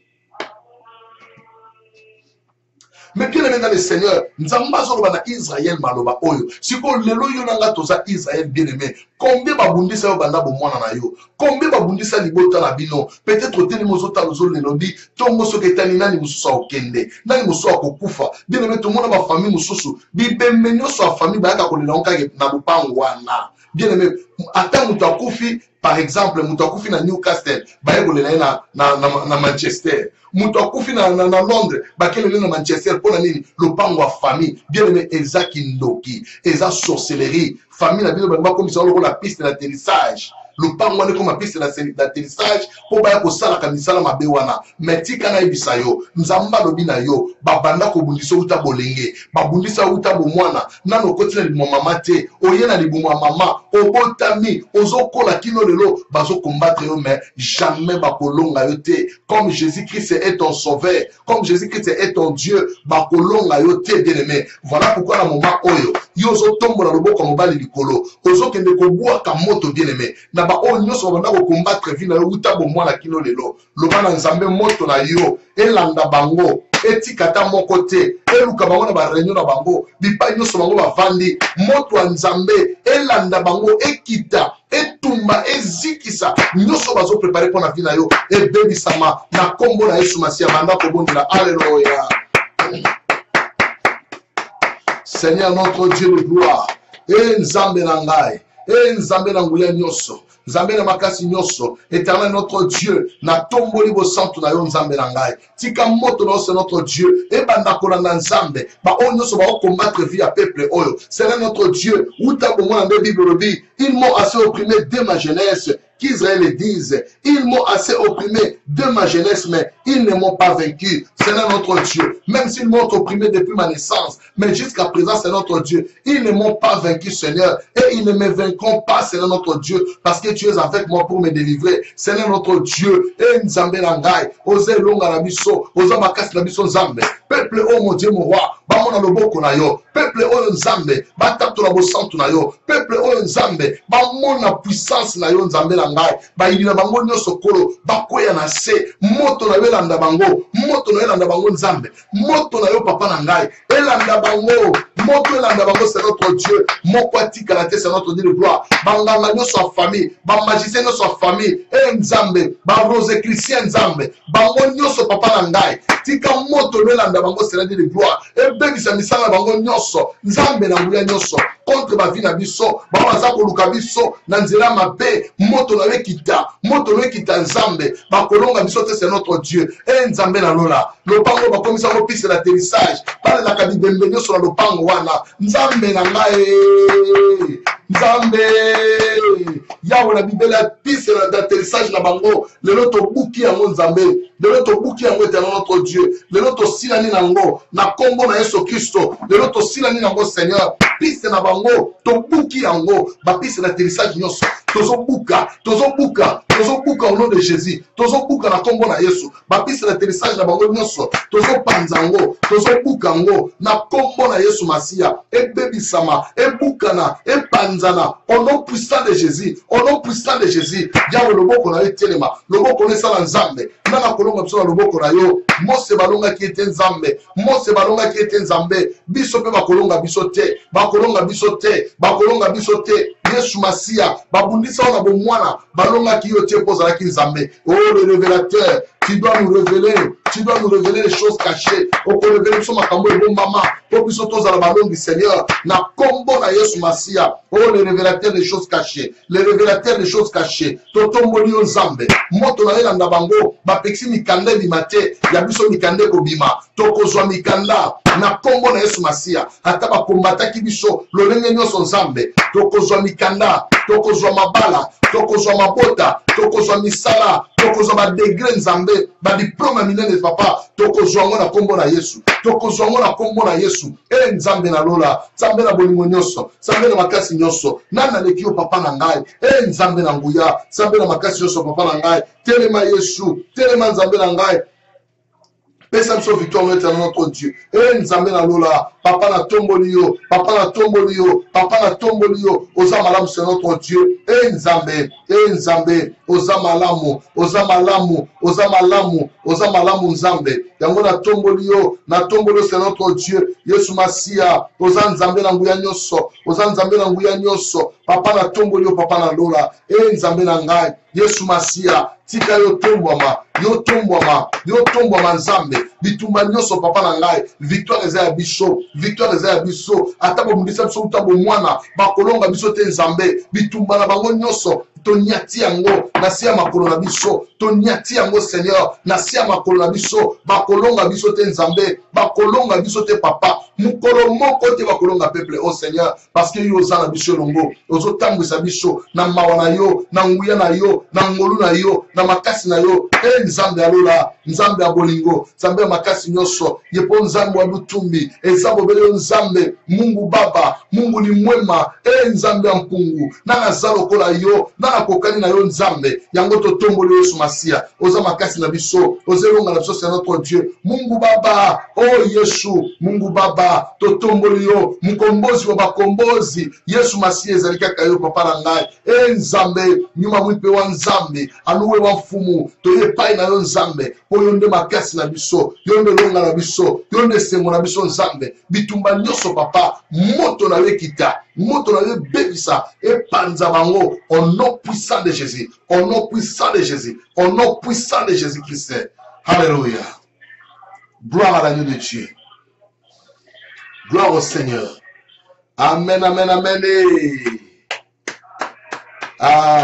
[SPEAKER 1] Mais bien aimé dans le Seigneur, Nzambe azoloba na Israël maloba oyo. Siko lelo yo nanga toza Israël bien aimé. Combien babundisa yo banda bomwana na yo? Combien babundisa libota na bino? Peut-être teni mozota lozo lelobi, tongo soketani nani mususu okende. Nani mususu akokufa. Bien aimé to mona ba famille mususu. Bibembe nyonso a famille bayaka kolela onkage na lupango wana. Bien aimé, ata mutu akufi par exemple mutu akufi na Newcastle, baye kolela na Manchester. Mutu akufi na Londres, bakelele na Manchester pona nini lupango wa famille. Bien aimé, eza kindoki, eza sorcellerie. Famille na bino ba comme ça la piste d'atterrissage. Lupango wana comme piste d'atterrissage po baya kosala kamisala mabe wana. Metika na ebisa yo, Nzamba lobi na yo, babanda kobundisa uta bolenge, babundisa uta bomwana, nano kotina libo mama te, oyena libo mama, obotami, ozokola kino lelo, bazo combattre yo mais jamais bakolonga yo te. Comme Jésus-Christ est ton sauveur, comme Jésus-Christ est ton Dieu, bakolonga yo te bien aimé. Voilà pourquoi na moment oyo, yo zo tombola loboko mobali likolo, ozo kende kobua ka moto bien aimé. Na ba o nyonso banda ko combattre vie na yo uta bomwana kino lelo. Loba na Nzambe moto na yo, elanda bango. Etikata moko te eluka bango na ba réunion na bango bipai nyonso bango bavandi moto ya Nzambe elanda bango ekita etumba ezikisa nyonso bazo préparer pour na vie na yo ebebisama na kombo na Yesu Masiya banda kobondela. Alléluia. Seigneur notre Dieu de gloire, Nzambe na ngai, Nzambe na nguya nyonso, Nzambe na makasi nyonso, Éternel notre Dieu, na tomboli bo santu na yo Nzambe na ngai. Tika moto na c'est notre Dieu, e banda kolanda Nzambe, ba o nyonso ba combattre vie à peuple oyo. Seigneur notre Dieu, uta bo mona de Bible lobi, ils m'ont assez opprimé dès ma jeunesse. Qu'Israël dise, ils m'ont assez opprimé de ma jeunesse, mais ils ne m'ont pas vaincu. Seigneur notre Dieu, même s'ils m'ont opprimé depuis ma naissance, mais jusqu'à présent, c'est notre Dieu. Ils ne m'ont pas vaincu, Seigneur, et ils ne me vaincront pas, Seigneur notre Dieu, parce que tu es avec moi pour me délivrer. Seigneur notre Dieu, et Nzambe Nangai, Ose Longa Nabiso, Ose Makas Nabiso Nzambe, peuple, oh mon Dieu, mon roi, Bamona Loboko na yo, peuple, oh Nzambe, Batato la Bosantu na yo, peuple, oh Nzambe, Bamona puissance na yo Nzambe Nangai, Baïdina Bango Nyoso Kolo, Bakoya na se, Moto na yo Elanda Bango, Moto na yo Elanda Bango Nzambe, Moto na yo Papa Nangai, Elanda Bango, Moto Elanda Bango, c'est notre Dieu, Mokwati Kalate, c'est notre Dieu de gloire, Banganga Nyoso famille, Bamagicien Nyoso famille, Nzambe, Barose Christian Nzambe, Bango Nyoso Papa Nangai, Tika Moto Elanda na bango Seigneur de gloire ebebisa misala na bango nyonso nzambe na nguya nyonso contre ma vie na biso baza koluka biso na nzela mabe moto na wekita nzambe bakolonga biso te c'est notre Dieu nzambe na lola lopango bakomisa ngo piste d'atterrissage balelaka bibembe nyonso na lopango wana nzambe na ngai nzambe yawe na bibele ya piste d'atterrissage na bango lelo tobuki yango nzambe lelo tobuki yango éternel notre Dieu lelo tosilani nango na kombo na Yesu Kristo lelo tosilani nango Seigneur piste na bango tobuki yango ba piste d'atterrissage nyonso tozobuka au nom de Jésus tozobuka na kombo na Yesu ba piste d'atterrissage na bango nyonso tozopanza ngo tozobuka ngo na kombo na Yesu Masia ebebisama ebukana epanzana au nom puissant de Jésus yawe loboko na yo telema loboko na sala nzambe nanga kolonga biso na loboko na yo mose balonga ki ete nzambe biso pe bakolonga biso te Yesu Masia babundisa na bomwana balonga ki yo te poza ki nzambe oh le révélateur tu dois nous révéler les choses cachées au révéler sur makambo et bon maman pour biso toza la balongi Seigneur na kombo na Yesu Masia oh le révélateur des choses cachées totomboli yo nzambe moto na elanda bango bapexi mikanda bimate ya biso mikande kobima tokozwa mikanda na kombo na Yesu Masia ata bakombataki biso lolenge nyonso nzambe tokozwa mikanda tokozwa mabala tokozwa mabota tokozwa misala tokozwa ba degré nzambe ba diplôme minene papa tokozwa ngo na kombo na Yesu nzambe na lola nzambe na bolingo nyonso nzambe na makasi nyonso nana leki yo papa na ngai nzambe na nguya nzambe na makasi nyonso papa na ngai telema Yesu telema nzambe na ngai pesa biso victoire notre Dieu nzambe na lola papa na tomboli yo oza malamu c'est notre Dieu nzambe oza malamu nzambe yango na tomboli yo c'est notre Dieu Yesu Masia oza nzambe na nguya nyonso papa na tomboli yo papa na lola nzambe na ngai Yesu Masia tika yo tombwama nzambe bitumba nyonso papa na ngai victoire eza ya biso ata bomundisa biso utambo mwana bakolonga biso te nzambe bitumba na bango nyonso tonyati yango na siya makolo na biso tonyati yango Seigneur na siya makolo na biso bakolonga biso te nzambe bakolonga biso te papa mukolo moko te bakolonga peuple oh Seigneur parce que yo oza na biso longo ozotambwisa biso na mawa na yo na nguya na yo na ngolu na yo na makasi na yo nzambe alola nzambe ya bolingo nzambe ya makasi nyonso yepo nzambe wa lutumbi eza bobele nzambe Mungu Baba Mungu ni mwema nzambe ya mpungu na naza lokola yo na kokani na yo nzambe yango totomboli Yesu Masia oza makasi na biso ozelonga na biso c'est notre Dieu Mungu Baba oh Yesu Mungu Baba totomboli yo mkombozi wa bakombozi Yesu Masia ezali kaka yo papa na ngai nzambe nyuma mwipe wa nzambe aluwe wa mfumu toye pai na yo nzambe po yonde makasi na biso yonde longa na biso yonde sengo na biso nzambe bitumba nyonso papa moto na wekita moto na bebisa epanza bango au nom puissant de Jésus Christ alléluia gloire à l'agneau de Dieu gloire au Seigneur amen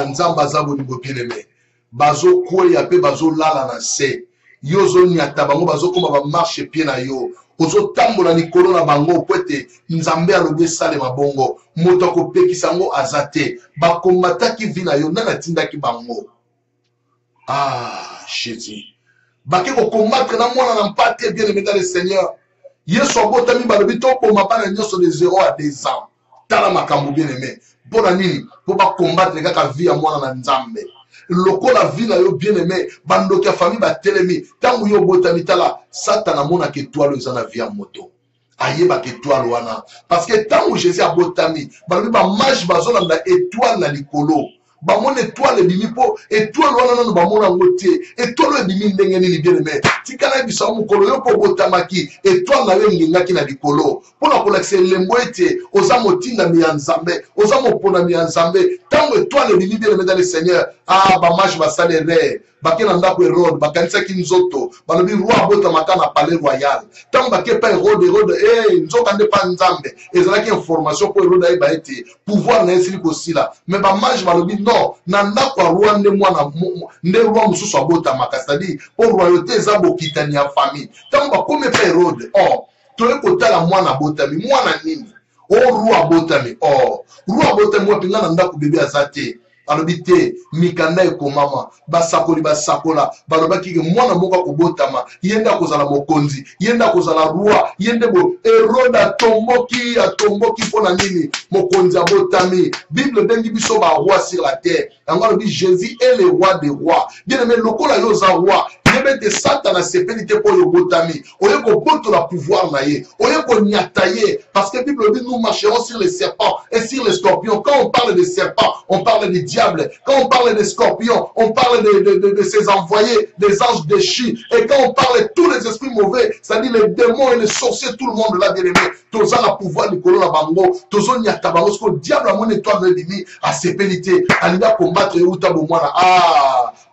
[SPEAKER 1] nzamba aza bolingo bien-aimé bazo kweya pe bazo lala na se yozo nyata bango bazo koma ba marche pied na yo ozo tambola likolo na bango kwete nzambe alobi esale mabongo moto akopekisa ngo azate bakombataki vi na yo nana tindaki bango Jésus bake kokombattre na mwana na mpate bien-aimé dans le Seigneur Yesu abotami balobi tokoma bana nyonso de 0 à 2 ans tala makambo bien-aimé mpona nini po bakombattre kaka vi ya mwana na nzambe lokola vie na yo bien-aimé bandoki ya famille batelemi tangu yo botami tala Satan amona ke étoile eza na vie ya moto ayeba ke étoile wana parce que tangu Jésus abotami balobi ba mage bazolanda étoile na likolo bamona étoile bimi po étoile wana nano bamona ngote étoile bimi ndenge nini bien aimé tikana biso mukolo yo po botamaki étoile na yo ngingaki na likolo pona kolakisa lembo ete oza motinda mi ya Nzambe oza mopona mi ya Nzambe tango étoile bimi bien aimé dans le Seigneur bamaje basalere bakena ndako Hérode bakanisaki nzoto balobi roi abotamaka na palais royal tango bakepa Hérode nzoka nde pa Nzambe ezalaki information po Hérode ayeba ete pouvoir na esili kosila mais bamaje balobi non na ndako ya roi nde roi mosusu abotamaka c'est-à-dire po royauté eza bokitani ya famille tango bakome pa Hérode toye kotala mwana abotami mwana nini roi abotami roi abotami wapinga na ndako bebe aza te alobi te mikanda ekomama basakoli basakola balobaki ke mwana moko akobotama yenda kozala mokonzi yenda kozala roi yende bo Hérode atomboki mpona nini mokonzi abotami Bible bengi biso ba roi sur la terre yango alobi Jésus est le roi des rois bien aimé lokola yo za roi yebete Satan asepeli te po yo botami oye kobotola pouvoir na ye oye konyata ye parce que Bible dit nous marcherons sur les serpents et sur les scorpions. Quand on parle des serpents on parle des diables, quand on parle des scorpions on parle de ses envoyés, des anges déchus, et quand on parle de tous les esprits mauvais, c'est-à-dire les démons et les sorciers, tout le monde là bien aimé toza na pouvoir likolo na bango tozo nyata bango parce que le diable a mon étoile de limi a sepelité alinga combattre uta bomwana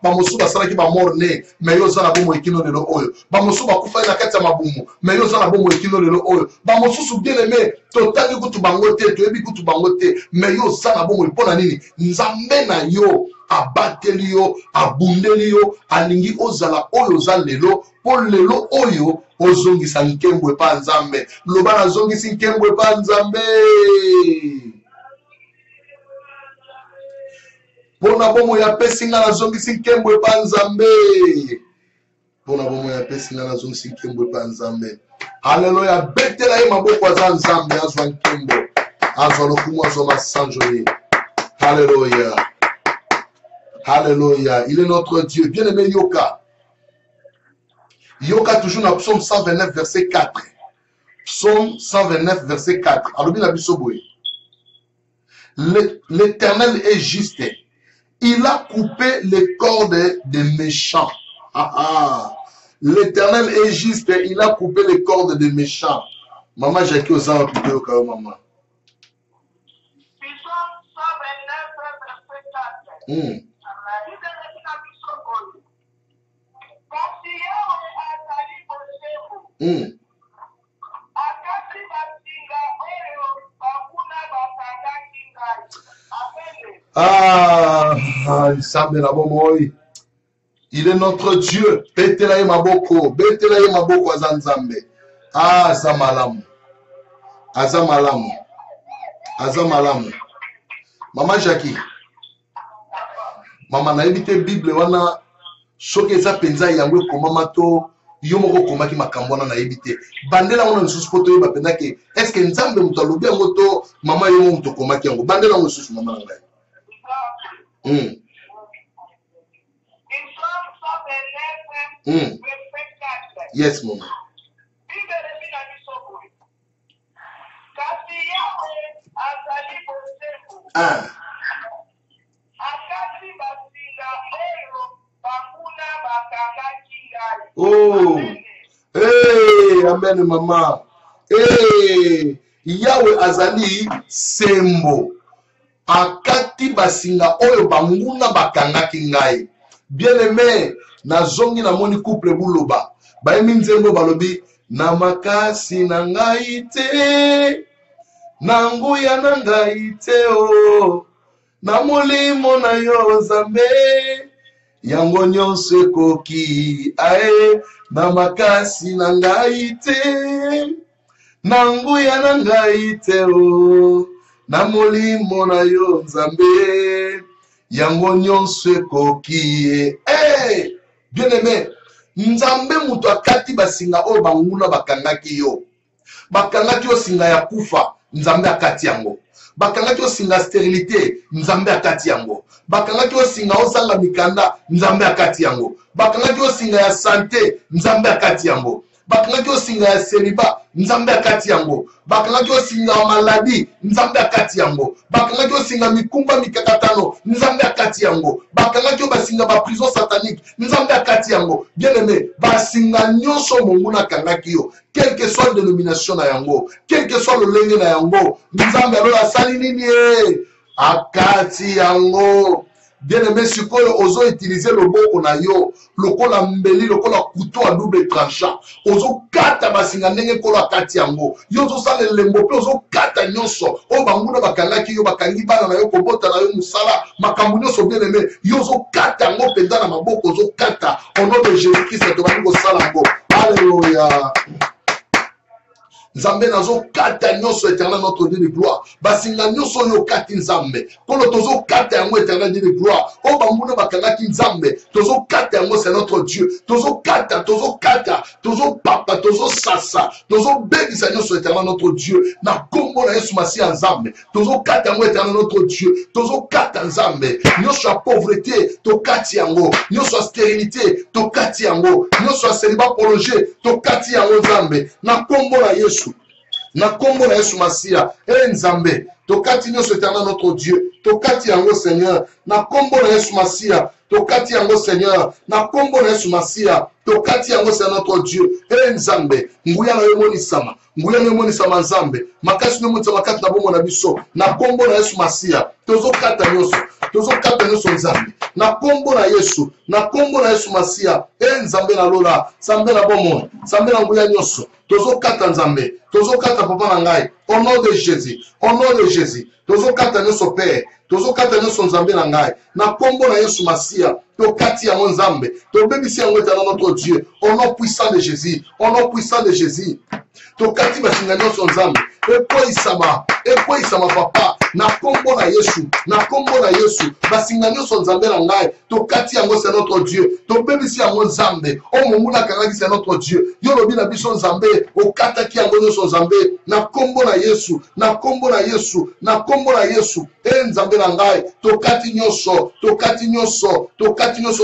[SPEAKER 1] bamosu basalaki ba morne mais yo za na bomo ekino lelo oyo bamosu bakufa na kati ya mabumu mais yo za na bomo ekino lelo oyo bamosu bien aimé totangi kutu bango te toyebi kutu bango te mais yo za na bomo mpona nini Nzambe na yo abateli yo abundeli yo alingi ozala oyo za lelo po lelo oyo ozongisa nkembwe pa Nzambe loba na zongisi nkembwe pa Nzambe pona bomo ya pesinga na zongisi nkembwe pa Nzambe pona bomo ya pesinga na zongisi nkembwe pa Nzambe haleluya betela ye maboko aza Nzambe azwa nkembo azwa lokumu azwa masanjo ye haleluya haleluya il est notre Dieu bien aimé yoka toujours dans Psaume 129 verset 4 Psaume 129 verset 4 alobi na biso boye l'Éternel est juste il a coupé les cordes des méchants l'Éternel est juste il a coupé les cordes des méchants maman Jackie osana plutôt yoka yo maman il est notre Dieu betela ye maboko aza Nzambe aza malamu Maman Jackie mama na ebite Bible wana soki eza penza yango ekomama to yo moko komaki makambo wana na ebite bandela wana nsusu poto yeba penza ke est-ce que Nzambe mutu alobi yango to mama yo mutu komaki yango bandela wana nsusu mama na ngai yes mama amen mama Yahweh azali sembo akati basinga oyo banguna bakangaki ngai bien aimé nazongi na moni couple buloba bayemi nzembo balobi na makasi na ngai te na nguya na ngai te na molimo na yo Nzambe yango nyonso ekoki na makasi na ngai te na nguya na ngai te na molimo na yo Nzambe yango nyonso ekoki bien aimé Nzambe mutu akati basinga oyo banguna bakangaki yo singa ya kufa Nzambe akati yango bakangaki yo singa stérilité Nzambe akati yango bakangaki yo singa ozanga mikanda Nzambe akati yango bakangaki yo singa ya santé Nzambe akati yango bakangaki osinga ya célibat nzambe akati yango, bakangaki osinga ya maladie nzambe akati yango, bakangaki osinga mikumba mikakatano nzambe akati yango, bakangaki basinga ba prison satanique nzambe akati yango. Bien aimé, basinga nyonso monguna akangaki yo, quelle que soit la dénomination na yango, quel que soit le lenge na yango, nzambe alo asali nini akati yango. Bien aimé, sikoyo ozo utiliser le boko na yo lokola mbeli lokola couteau à double tranchant, ozo kata basinga ndenge kolo akati yango, yo ozo sala lembo pe ozo kata nyonso o banguna bakangaki yo, bakangi bana na yo kobota na yo musala makambo nyonso. Bien aimé, yo ozo kata yango penza na maboko, ozo kata au nom de Jésus Christ to bango sala yango. Alléluia. Nzambe nazo kata nyonso éternel notre Dieu de gloire, basinga nyonso yo kati nzambe kolo tozo kata yango éternel Dieu de gloire, o bambuna bakangaki nzambe tozo kata yango, c'est notre Dieu, tozo kata tozo papa tozo sasa tozo bebisa nyonso éternel notre Dieu na kombo na Yesu Masiya nzambe, tozo kata yango éternel notre Dieu, tozo kata nzambe nyonso ya pauvreté to kati yango, nyonso ya stérilité to kati yango, nyonso ya célibat prolongé to kati yango nzambe na kombo na Yesu, na kombo na Yesu Masiya nzambe tokati nyonso éternel notre Dieu, tokati yango Seigneur na kombo na Yesu Masiya, tokati yango Seigneur na kombo na Yesu Masiya, tokati yango c'est notre Dieu nzambe. Nguya na yo monisama, nguya na yo monisama nzambe, makasi no monisama kati na bomo na biso na kombo na Yesu Masiya, tozo kata nyonso nzambe na kombo na Yesu, na kombo na Yesu Masiya nzambe na lola, nzambe na bomo, nzambe na nguya nyonso tozo kata nzambe, tozo kata papa na ngai au nom de Jésus, au nom de Jésus tozo kata nyonso père, tozo kata nyonso nzambe na ngai na kombo na Yesu Masiya, tokati yango nzambe tobebisi yango éternel notre Dieu au nom puissant de Jésus, au nom puissant de Jésus tokati basinga nyonso nzambe ekweyisama papa na kombo na Yesu, na kombo na Yesu basinga nyonso nzambe na ngai tokati yango c'est notre Dieu, tobebisi yango nzambe o monguna akangaki c'est notre Dieu, yo lobi na biso nzambe okataki yango nyonso nzambe na kombo na Yesu, na kombo na Yesu, na kombo na Yesu nzambe na ngai tokati nyonso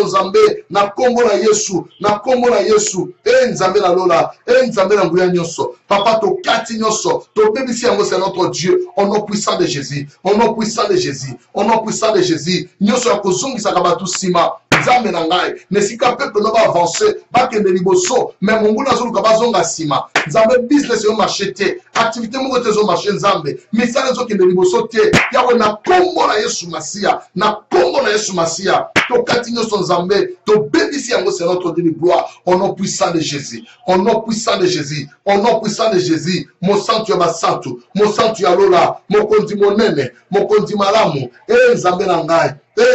[SPEAKER 1] nzambe na kombo na Yesu, na kombo na Yesu nzambe na lola nzambe na nguya nyonso papa tokati nyonso tobebisi yango c'est notre Dieu au nom puissant de Jésus, au nom puissant de Jésus, au nom puissant de Jésus nyonso ya kozongisaka bato nsima nzambe na ngai nesika peuple no ba avancer bakende liboso mais monguna azoluka bazonga nsima nzambe business yo marché te, activité moko te zo marché nzambe misala ezokende liboso te yawe na kombo na Yesu Masiya, na kombo na Yesu Masiya tokati nyonso nzambe tobebisi yango c'est notre Dieu de gloire au nom puissant de Jésus, au nom puissant de Jésus, au nom puissant de Jésus mosantu ya basantu, mosantu ya lola, mokonzi monene, mokonzi malamu nzambe na ngai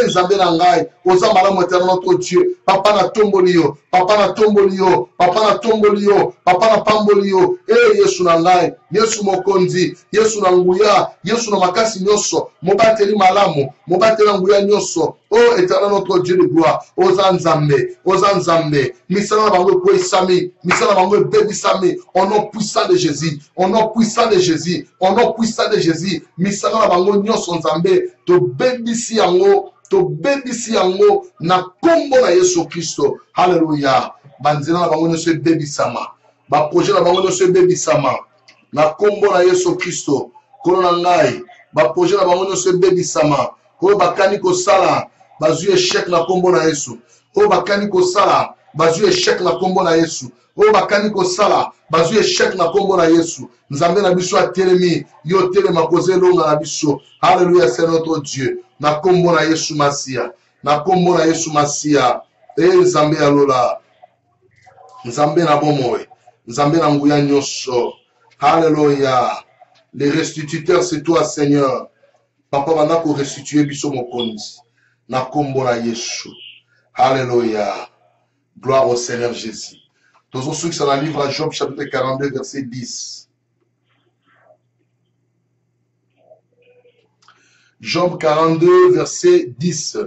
[SPEAKER 1] nzambe na ngai oza malamu éternel notre Dieu, papa na tomboli yo, papa na tomboli yo, papa na tomboli yo, papa na pamboli yo Yesu na ngai, Yesu mokonzi, Yesu na nguya, Yesu na makasi nyonso mobateli malamu, mobateli nguya nyonso oh éternel notre Dieu de gloire oza nzambe misala na bango kwesami, misala na bango bebisami au nom puissant de Jésus, au nom puissant de Jésus, au nom puissant de Jésus misala na bango nyonso nzambe tobebisi yango na kombo na Yesu Kristo. Hallelujah. Banzela na bango nyonso ebebisama, ba projet na bango nyonso ebebisama na kombo na Yesu Kristo. Kono na ngai ba projet na bango nyonso ebebisama, ko bakani kosala bazwi échec na kombo na Yesu, o bakani kosala bazwi échec na kombo na Yesu, o bakani kosala bazwi échec na kombo na Yesu. Nzambe na biso atelemi yo telema kozelonga na biso. Hallelujah, c'est notre Dieu na kombo na Yesu Masiya, na kombo na Yesu Masiya nzambe ya lola, nzambe na bomoe, nzambe na nguya nyonso. Hallelujah. Les restituteurs c'est toi Seigneur. Papa bana ko restituer biso mokonzi na kombo na Yesu. Hallelujah. Gloire au Seigneur Jésus. Tous ceux qui sont dans le livre à Job chapitre 42 verset 10. Job 42 verset 10.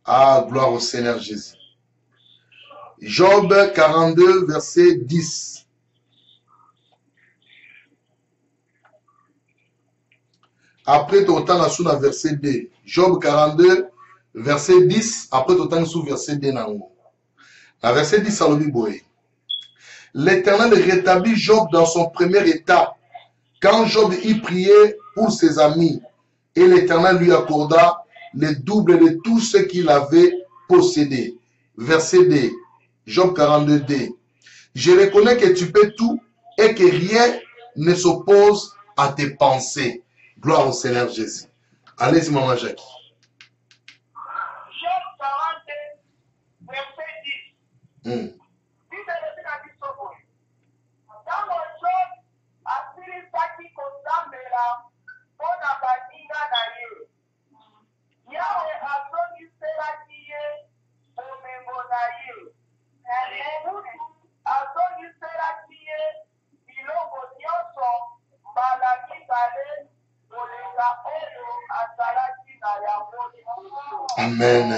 [SPEAKER 1] Ah, gloire au Seigneur Jésus. Job 42 verset 10. Après tout temps sous la verset 2. Job 42 verset 10. Après tout temps sous verset 2 nango. La verset 10 à l'obiboé. l'Éternel rétablit Job dans son premier état. Quand Job y priait pour ses amis, et l'Éternel lui accorda le double de tout ce qu'il avait possédé. Verset D, Job 42D. Je reconnais que tu peux tout et que rien ne s'oppose à tes pensées. Gloire au Seigneur Jésus. Allez-y, maman Jackie.
[SPEAKER 2] Job 42, verset 10.
[SPEAKER 1] Amen.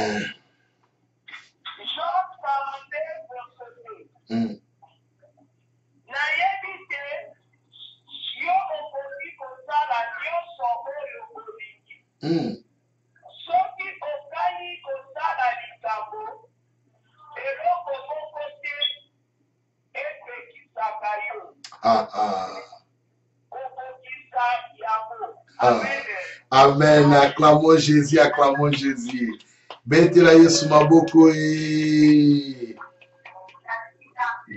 [SPEAKER 2] Job 42, verset 2.
[SPEAKER 1] Amen. Acclamons Jésus, acclamons Jésus. Betela Yesu maboko.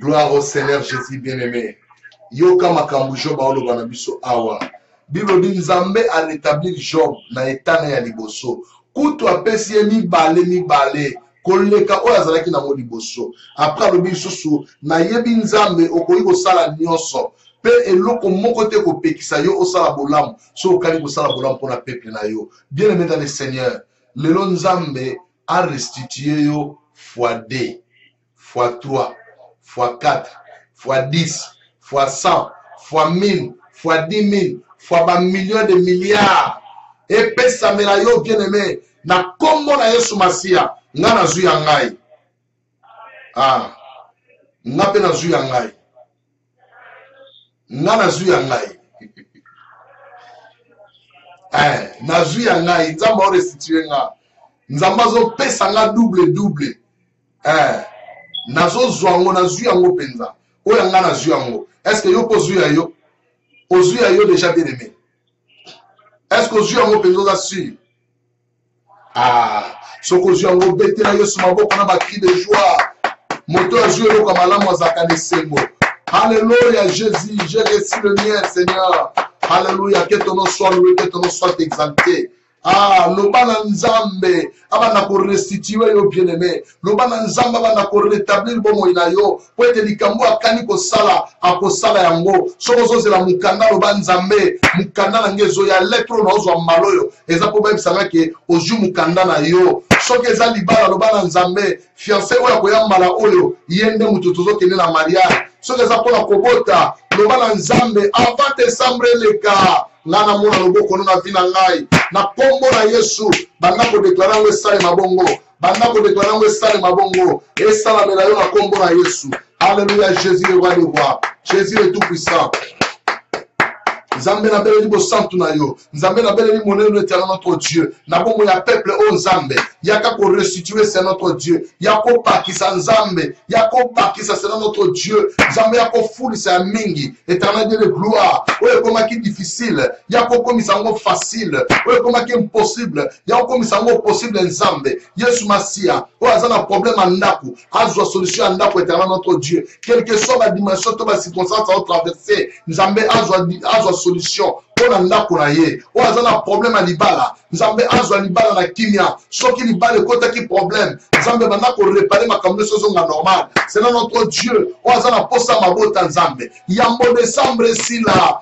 [SPEAKER 1] Gloire au Seigneur Jésus bien-aimé. Yoka makambu Job aolo bana biso awa. Bible dit Nzambe a rétabli Job na etana ya liboso. Kutu apesi ye mibale. Koleka oyo azalaki na mo liboso. Après alobi susu na yebi Nzambe okoki kosala nyonso. Pe eloko moko te kopekisa yo osala bolamu. So okali kosala bolamu pona peuple na yo. Bien-aimé dans le Seigneur, lelo Nzambe a restitué yo fois 2, fois 3, fois 4, fois 10, fois 100, fois 1000, fois 10 000, fois ba millions de milliards. Et pesa mela yo bien-aimé, na kombo na Yesu Masia, nga na zu ya ngai. Nga pe na zu ya ngai. Nga na zu ya ngai. Na zu ya ngai, Nzambe o restitué nga. Nzambe zo pesa nga double. Nazo zwango na zu yango penza. Oya nga na zu yango. Est-ce que yo po zu ya yo? O zu ya yo déjà bien aimé. Est-ce que zu yango penza za sûr? Soko zu yango betela Yesu maboko na ba cri de joie. Moto a zu yo ko malamu azaka de sembo. Alléluia Jésus, j'ai reçu le mien Seigneur. Alléluia, que ton nom soit loué, que ton nom soit exalté. Lobana Nzambe abana ko restituer yo bien-aimé. Lobana Nzambe abana ko rétablir bomo ina yo. Po ete likambo akani ko sala akosala yango. Soko zo la mukanda lobana Nzambe mukanda na ngezo ya lettre na ozo maloyo. Eza po ba bisanga ke oju mukanda na yo. Soki eza libala lobana Nzambe fiancé oyo ko yambala oyo yende mututu zo kende na mariage. Soki eza pona kobota lobana Nzambe avant décembre leka ngana mona loboko na vina ngai na kombo na Yesu banda ko déclarer ngo esale mabongo banda ko déclarer ngo esale mabongo esala mela yo na kombo na Yesu. Alléluia, Jésus le roi des rois, Jésus le tout puissant. Nzambe na bele libo santu na yo. Nzambe na bele libo monene l'éternel notre Dieu. Na bomo ya peuple o Nzambe. Yaka ko restituer c'est notre Dieu. Yako bakisa Nzambe. Yako bakisa c'est notre Dieu. Nzambe yako fuli c'est mingi. Éternel Dieu de gloire. Oye koma ki difficile. Yako komisa ngo facile. Oye koma ki impossible. Yako komisa ngo possible Nzambe. Yesu Masia. O azana problème andaku. Azwa solution andaku éternel notre Dieu. Quelle que soit la dimension to ba circonstance à traverser. Nzambe azwa solution pour ndako na ye o azana problème à libala Nzambe azwa libala na kimia soki libala kota ki problème Nzambe banda ko réparer makambo sozo nga normal c'est notre Dieu o azana posa mabota Nzambe yambo décembre sila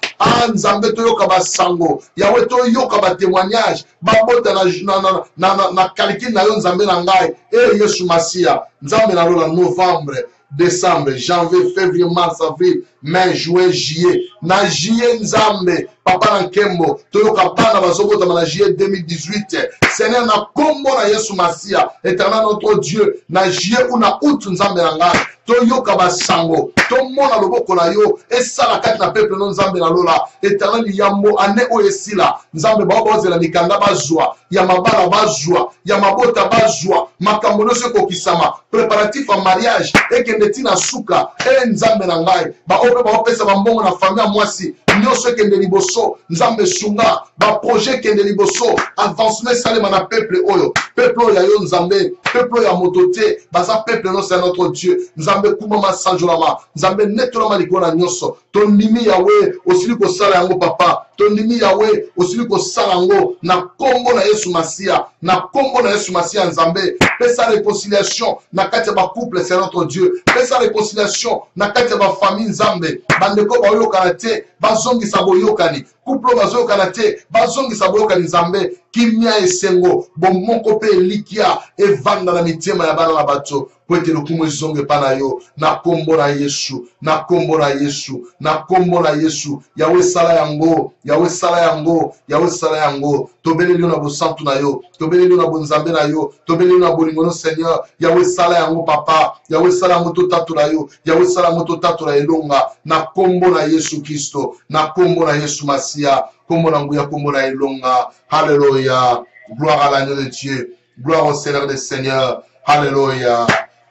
[SPEAKER 1] Nzambe to yoka basango yawe to yoka ba témoignage babota na calcul na yo Nzambe na ngai Yesu Masia Nzambe na lola novembre décembre, janvier, février, mars, avril, mai, juin, juillet. Na juillet Nzambe, papa Nkembo, Toyoka Bana Bazobota Managie 2018. Seigneur, na kombo na Yesu Masia, éternel notre Dieu, na juillet ou na août nzambe na ngai. Toyoka basango, tomona loboko na yo, esala kati na peuple non nzambe na lola, éternel yambo ane o esila, nzambe ba ozela mikanda bazwa, ya mabala bazwa, ya mabota bazwa, makambo nyonso kokisama, préparatif à mariage, ekende tina suka, nzambe na ngai, ba ope ba opesa ba mbongo na famille mwasi, nyonso ekende liboso, nzambe sunga, ba projet kende liboso, avancement salema na peuple oyo, peuple oyo ya yo nzambe, peuple oyo ya motote, baza peuple non c'est notre Dieu, nzambe kumama sanjolama, nzambe netolama likona nyonso, tondimi yawe, osili ko sala yango papa, tondimi yawe, osili ko sala yango, na kombo na Yesu Masia, na kombo na Yesu Masia nzambe, pesa réconciliation, na kati ya ba couple c'est notre Dieu, pesa réconciliation, na kati ya ba famille nzambe, bandeko ba oyokana te, bazongi saboyokani, couple bazoyokana te, bazongi saboyokani nzambe, kimia esengo, bomoko pe likia, evanda na mitema ya bana na bato, poete lokumu ezonge pana yo, na kombo na Yesu, na kombo na Yesu, na kombo na Yesu, yawe sala yango, yawe sala yango, yawe sala yango, tobele liyo na bosantu na yo, tobele liyo na bonzambe na yo, tobele liyo na bolingono Seigneur, yawe sala yango papa, yawe sala yango totatu na yo, yawe sala yango totatu na elonga, na kombo na Yesu Kristo, na kombo na Yesu Masia, kombo na nguya, kombo na elonga, Alléluia, gloire à l'agneau de Dieu, gloire au Seigneur des Seigneurs, Alléluia.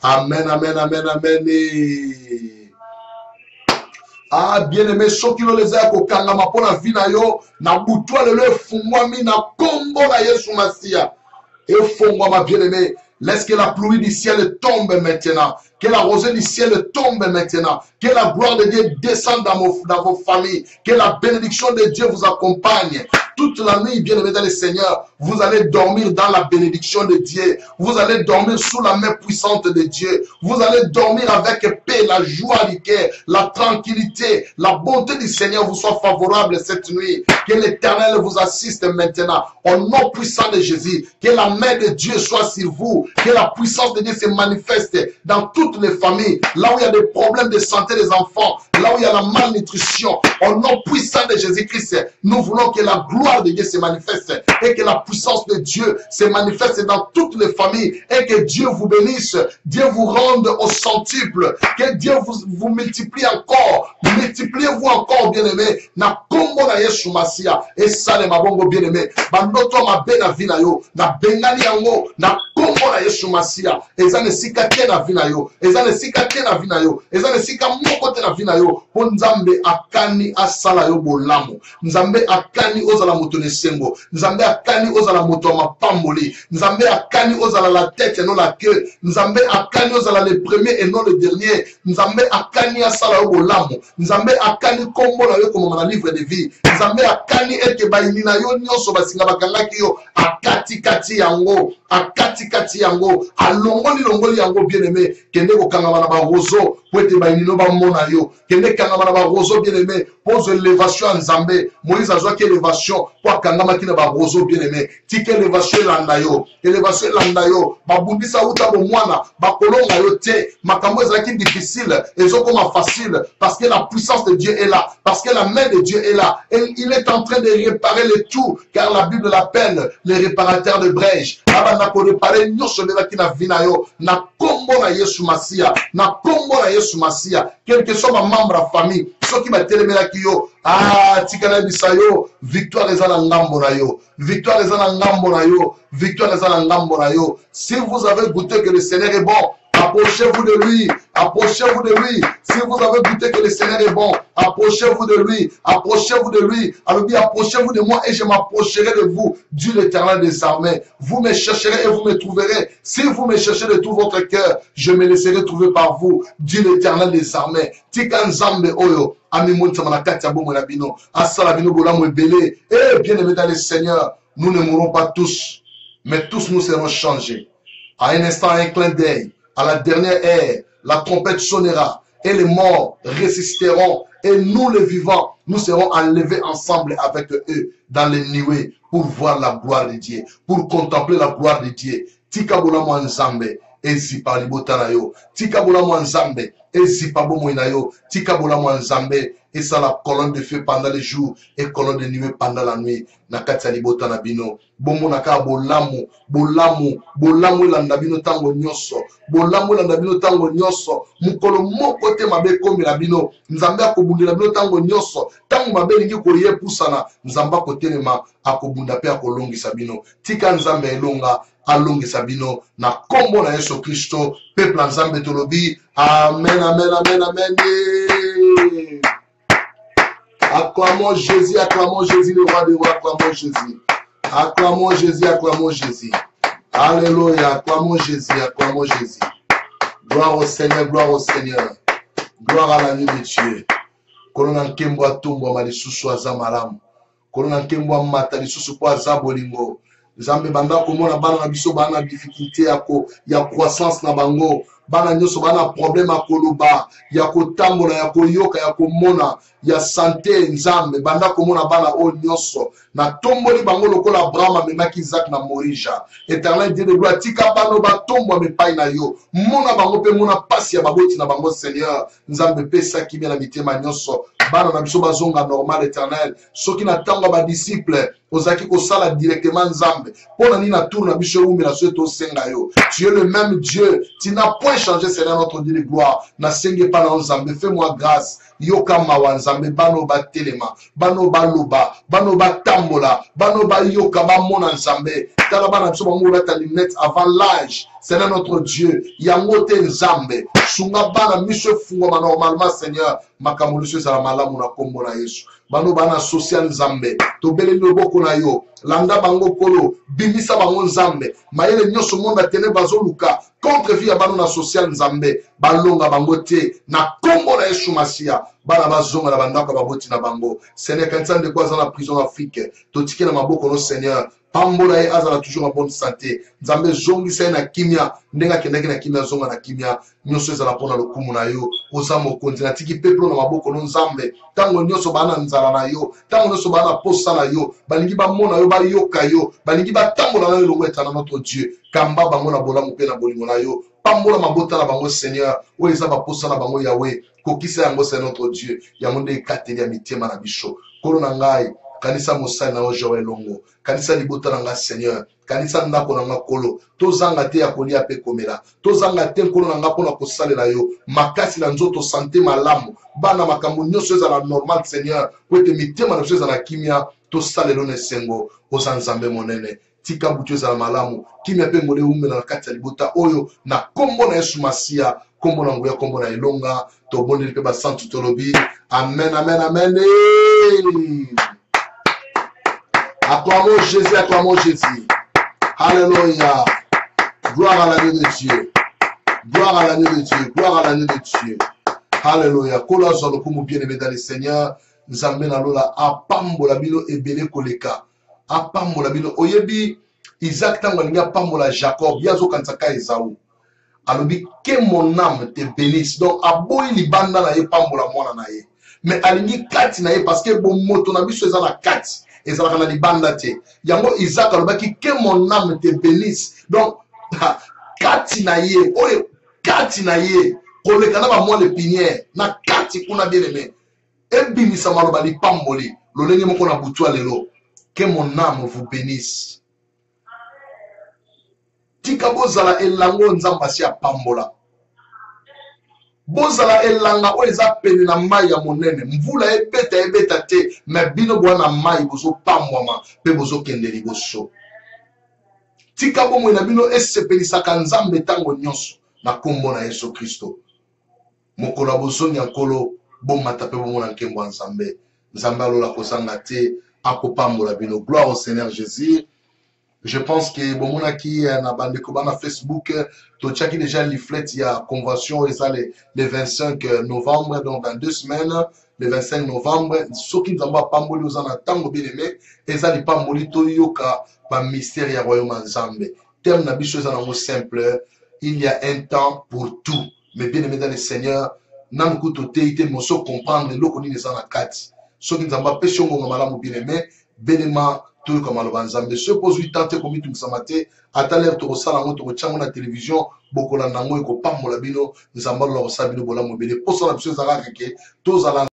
[SPEAKER 1] Amen, amen, amen, amen. Ah, bien-aimé, ceux qui les a kokangama pour la vie na yo, na boutoua le fungwami na kombo na Yesu Masia. Et fungwama, bien-aimé, laisse que la pluie du ciel tombe maintenant, que la rosée du ciel tombe maintenant, que la gloire de Dieu descende dans vos familles, que la bénédiction de Dieu vous accompagne. Toute la nuit, bien-aimés dans le Seigneur, vous allez dormir dans la bénédiction de Dieu. Vous allez dormir sous la main puissante de Dieu. Vous allez dormir avec paix, la joie du cœur, la tranquillité, la bonté du Seigneur vous soit favorable cette nuit. Que l'Éternel vous assiste maintenant. Au nom puissant de Jésus, que la main de Dieu soit sur vous. Que la puissance de Dieu se manifeste dans toutes les familles. Là où il y a des problèmes de santé des enfants, là où il y a la malnutrition. Au nom puissant de Jésus-Christ, nous voulons que la gloire de Dieu se manifeste et que la puissance de Dieu se manifeste dans toutes les familles et que Dieu vous bénisse, Dieu vous rende au centuple, que Dieu vous multiplie encore, multipliez-vous encore, bien-aimés, na kombo na Yesu Masia, et ça les mabongo bien-aimés, bandoto ma bena vina yo, na bengani yango, na kombo na Yesu Masia, eza ne sika te na vina yo, eza ne sika te na vina yo, eza ne sika moko te na vina yo, po nzambe akani asala yo bolamu, nzambe akani ozala moto nesengo, nzambe akani ozala moto mapamboli, nzambe akani ozala la tête et non la queue, nzambe akani ozala le premier et non le dernier, nzambe akani asala yo bolamu, nzambe akani kombo na yo comme na livre de vie, nzambe akani ete bayini na yo nyonso basinga bakangaki yo akati kati yango, akati kati yango, alongoli yango bien-aimé, kende kokangama na ba roseau po ete bayini no bamona yo, kende kangama na ba roseau bien-aimé, pose élévation en Nzambe, Moïse a joué élévation pour kangama ki na ba roseau bien-aimé, tike élévation landa yo, babundisa uta bo mwana, bakolonga yo te, makambo ezalaki difficile, ezokoma facile, parce que la puissance de Dieu est là, parce que la main de Dieu est là, et il est en train de réparer le tout, car la Bible l'appelle le réparateur de brèche. Abana ko réparer nyonso lelaki na vina yo, na kombo na Yesu Masia, na kombo na Yesu Masia, quel que soit ma membre à famille, ceux qui m'a téléménaki yo, ah, tikana bisayo, victoire eza na ngambo na yo, victoire eza na ngambo na yo, victoire eza na ngambo na yo. Si vous avez goûté que le Seigneur est bon, approchez-vous de lui, approchez-vous de lui. Si vous avez goûté que le Seigneur est bon, approchez-vous de lui, approchez-vous de lui. Alors dit, approchez-vous de moi et je m'approcherai de vous, Dieu l'Éternel des armées. Vous me chercherez et vous me trouverez. Si vous me cherchez de tout votre cœur, je me laisserai trouver par vous, Dieu l'Éternel des armées. Tika nzambe oyo, ami monta manakati abomo na bino, asala bino bolamu ebele. Eh bien aimé dans le Seigneur, nous ne mourrons pas tous, mais tous nous serons changés. À un instant, un clin d'œil, à la dernière heure, la trompette sonnera et les morts résisteront et nous les vivants, nous serons enlevés ensemble avec eux dans les nuées pour voir la gloire de Dieu, pour contempler la gloire de Dieu. Tika bolamo nzambe ezipa libota na yo, tika bolamo nzambe ezipa bomo na yo, tika bolamo nzambe et ça la colonne de feu pendant les jours et colonne de nuée pendant la nuit. Nakati libota na bino. Bomo naka bolamu, bolamu, bolamu landa bino tango nyoso. Bolamu landa bino tango nyoso. Mukolo moko te mabe komi la bino. Nzambe akobunda la bino tango nyoso. Tango mabe lingi koye pusana. Nzamba kotelema akobunda pe akolongisa bino. Tika nzambe elonga alongisa bino na kombo na Yesu Kristo. Peuple nzambe tolobi. Amen, amen, amen, amen. Acclamons Jésus, le roi des rois, acclamons Jésus. Acclamons Jésus, acclamons Jésus. Alléluia, acclamons Jésus, acclamons Jésus. Gloire au Seigneur, gloire au Seigneur. Gloire à l'agneau de Dieu. Kolona nkembo atumbo malisusu azamalamu. Kolona nkembo amata lisusu po azabolingo. Nzambe banda komona bana na biso bana difficulté ya croissance na bango. Bana nyoso bana problème akoloba ya kotambola ya koyoka ya komona ya santé nzambe banda komona bana o nyoso na tomboli bango lokola Abraham amemaki Isaac na Morija. Éternel Dieu de gloire tika bano batombo mepai na yo mona bango pe mona pasi ya baboti na bango Seigneur nzambe pesa kimia na mitema nyoso bana na biso bazonga normal Éternel soki na tango ba disciple ozaki kosala directement nzambe pona ni na tour na biso umbi na soto senga yo. Tu es le même Dieu, tu n'as point changé, Seigneur notre Dieu de gloire. Na senge pa na nzambe, fais-moi grâce. Yoka mawa nzambe, bano ba telema, bano ba loba, bano ba tambola, bano ba yoka ba mona nzambe. Tala bana biso ba moula ta lunette avant l'âge. Seigneur notre Dieu, yango te nzambe. Sunga bana miso fungo normalement Seigneur, makambo liso za malamu na kombo na Yesu. Bano bana social nzambe, to bele loboko na yo. Landa bango kolo, bimisa bango nzambe. Mayele nyoso monda tene bazo luka. Contre vie ya bano na social nzambe. Balonga bango te. Na kombo na Yesu Masia. Bana bazonga na bandaka baboti na bango. Seigneur, kanisa de kwa na prison Afrique. Totike na maboko no Seigneur. Pambola ye azala toujours en bonne santé. Nzambe zongi sa na kimia. Ndenga kendaki na kimia zonga na kimia. Nyoso ezala pona lokumu na yo. Oza mokonzi na tiki peplo na maboko no nzambe. Tango nyoso bana nzala na yo. Tango nyoso bana posa na yo. Balingi ba mona yo ba yoka yo. Balingi ba tambola na yo longo etana notre Dieu. Kamba bango na bola mpe na bolingo na yo. Pambola mabota na bango Seigneur. O eza ba posa na bango Yahweh. Kokisa yango c'est notre Dieu. Yamonde kateli ya mitema na bisho. Kolo na ngai. Kanisa mosai na ojo elongo. Kanisa libota na nga Seigneur. Kanisa ndako na nga kolo. Tozanga te ya kolia pe komela. Tozanga te kolo na nga pona kosalela yo. Makasi na nzoto santé malamu. Bana makambo nyonso ezala normal Seigneur. Kwete mitema na biso ezala kimia. Tosalelo ne sengo. Oza nzambe monene. Tika butu ezala malamu. Kimia pe ngole umela na kati ya libota oyo. Na kombo na Yesu Masia. Kombo na nguya kombo na elonga. Toboneli pe ba santu tolobi. Amen, amen, amen. Acclamons Jésus, acclamons Jésus. Alléluia. Gloire à l'agneau de Dieu. Gloire à l'agneau de Dieu. Gloire à l'agneau de Dieu. Alléluia. Kola zolo kumu bien-aimé dans le Seigneur. Nzambe na lola apambola bino ebele koleka. Apambola bino oyebi Isaac tango alingi apambola Jacob yazo kansaka Esaü. Alobi que mon âme te bénisse. Donc aboyi libanda na ye pambola mwana na ye. Mais alingi kati na ye parce que bon moto na biso eza na kati. Et ça va libanda te. Yango Isaac alobaki que mon âme te bénisse. Donc kati na ye, oye kati na ye, koleka na ba mo le pinière, na kati kuna bien aimé. Ebimisa maloba li pamboli, lolenge moko na butu lelo. Que mon âme vous bénisse. Tika bozala elango nzamba si pambola. Bozala elanga o eza pene na mai ya monene mvula ebeta te me bino bwana mai bozo pambwama pe bozo kende liboso tika bomo na bino esepelisaka nzambe tango nyonso na kombo na Yesu Kristo mokolo bozongi nkolo bomata pe bomona nkembo nzambe nzambe alola kozanga te akopambola bino. Gloire au Seigneur Jésus. Je pense que bon mon qui na bande na Facebook to chaki déjà leaflet il y a convention et ça les 25 novembre donc dans 2 semaines le 25 novembre ceux qui nous envoient pamboli aux en tango bien aimé et ça les pamboli to yoka ba mystère ya royaume nzambe terme na biso za na simple il y a un temps pour tout mais bien aimé dans le Seigneur nan ko to teite mo so comprendre loko ni za na kati ceux qui nous envoient péché ngo malamu bien aimé benema tout comme à Nzambe se pose 8 ans comme tout samate atale to sala ngo to chango na télévision bokola nango ko pambola bino Nzamba lo sabino bola mobile poso la biso za ka ke to za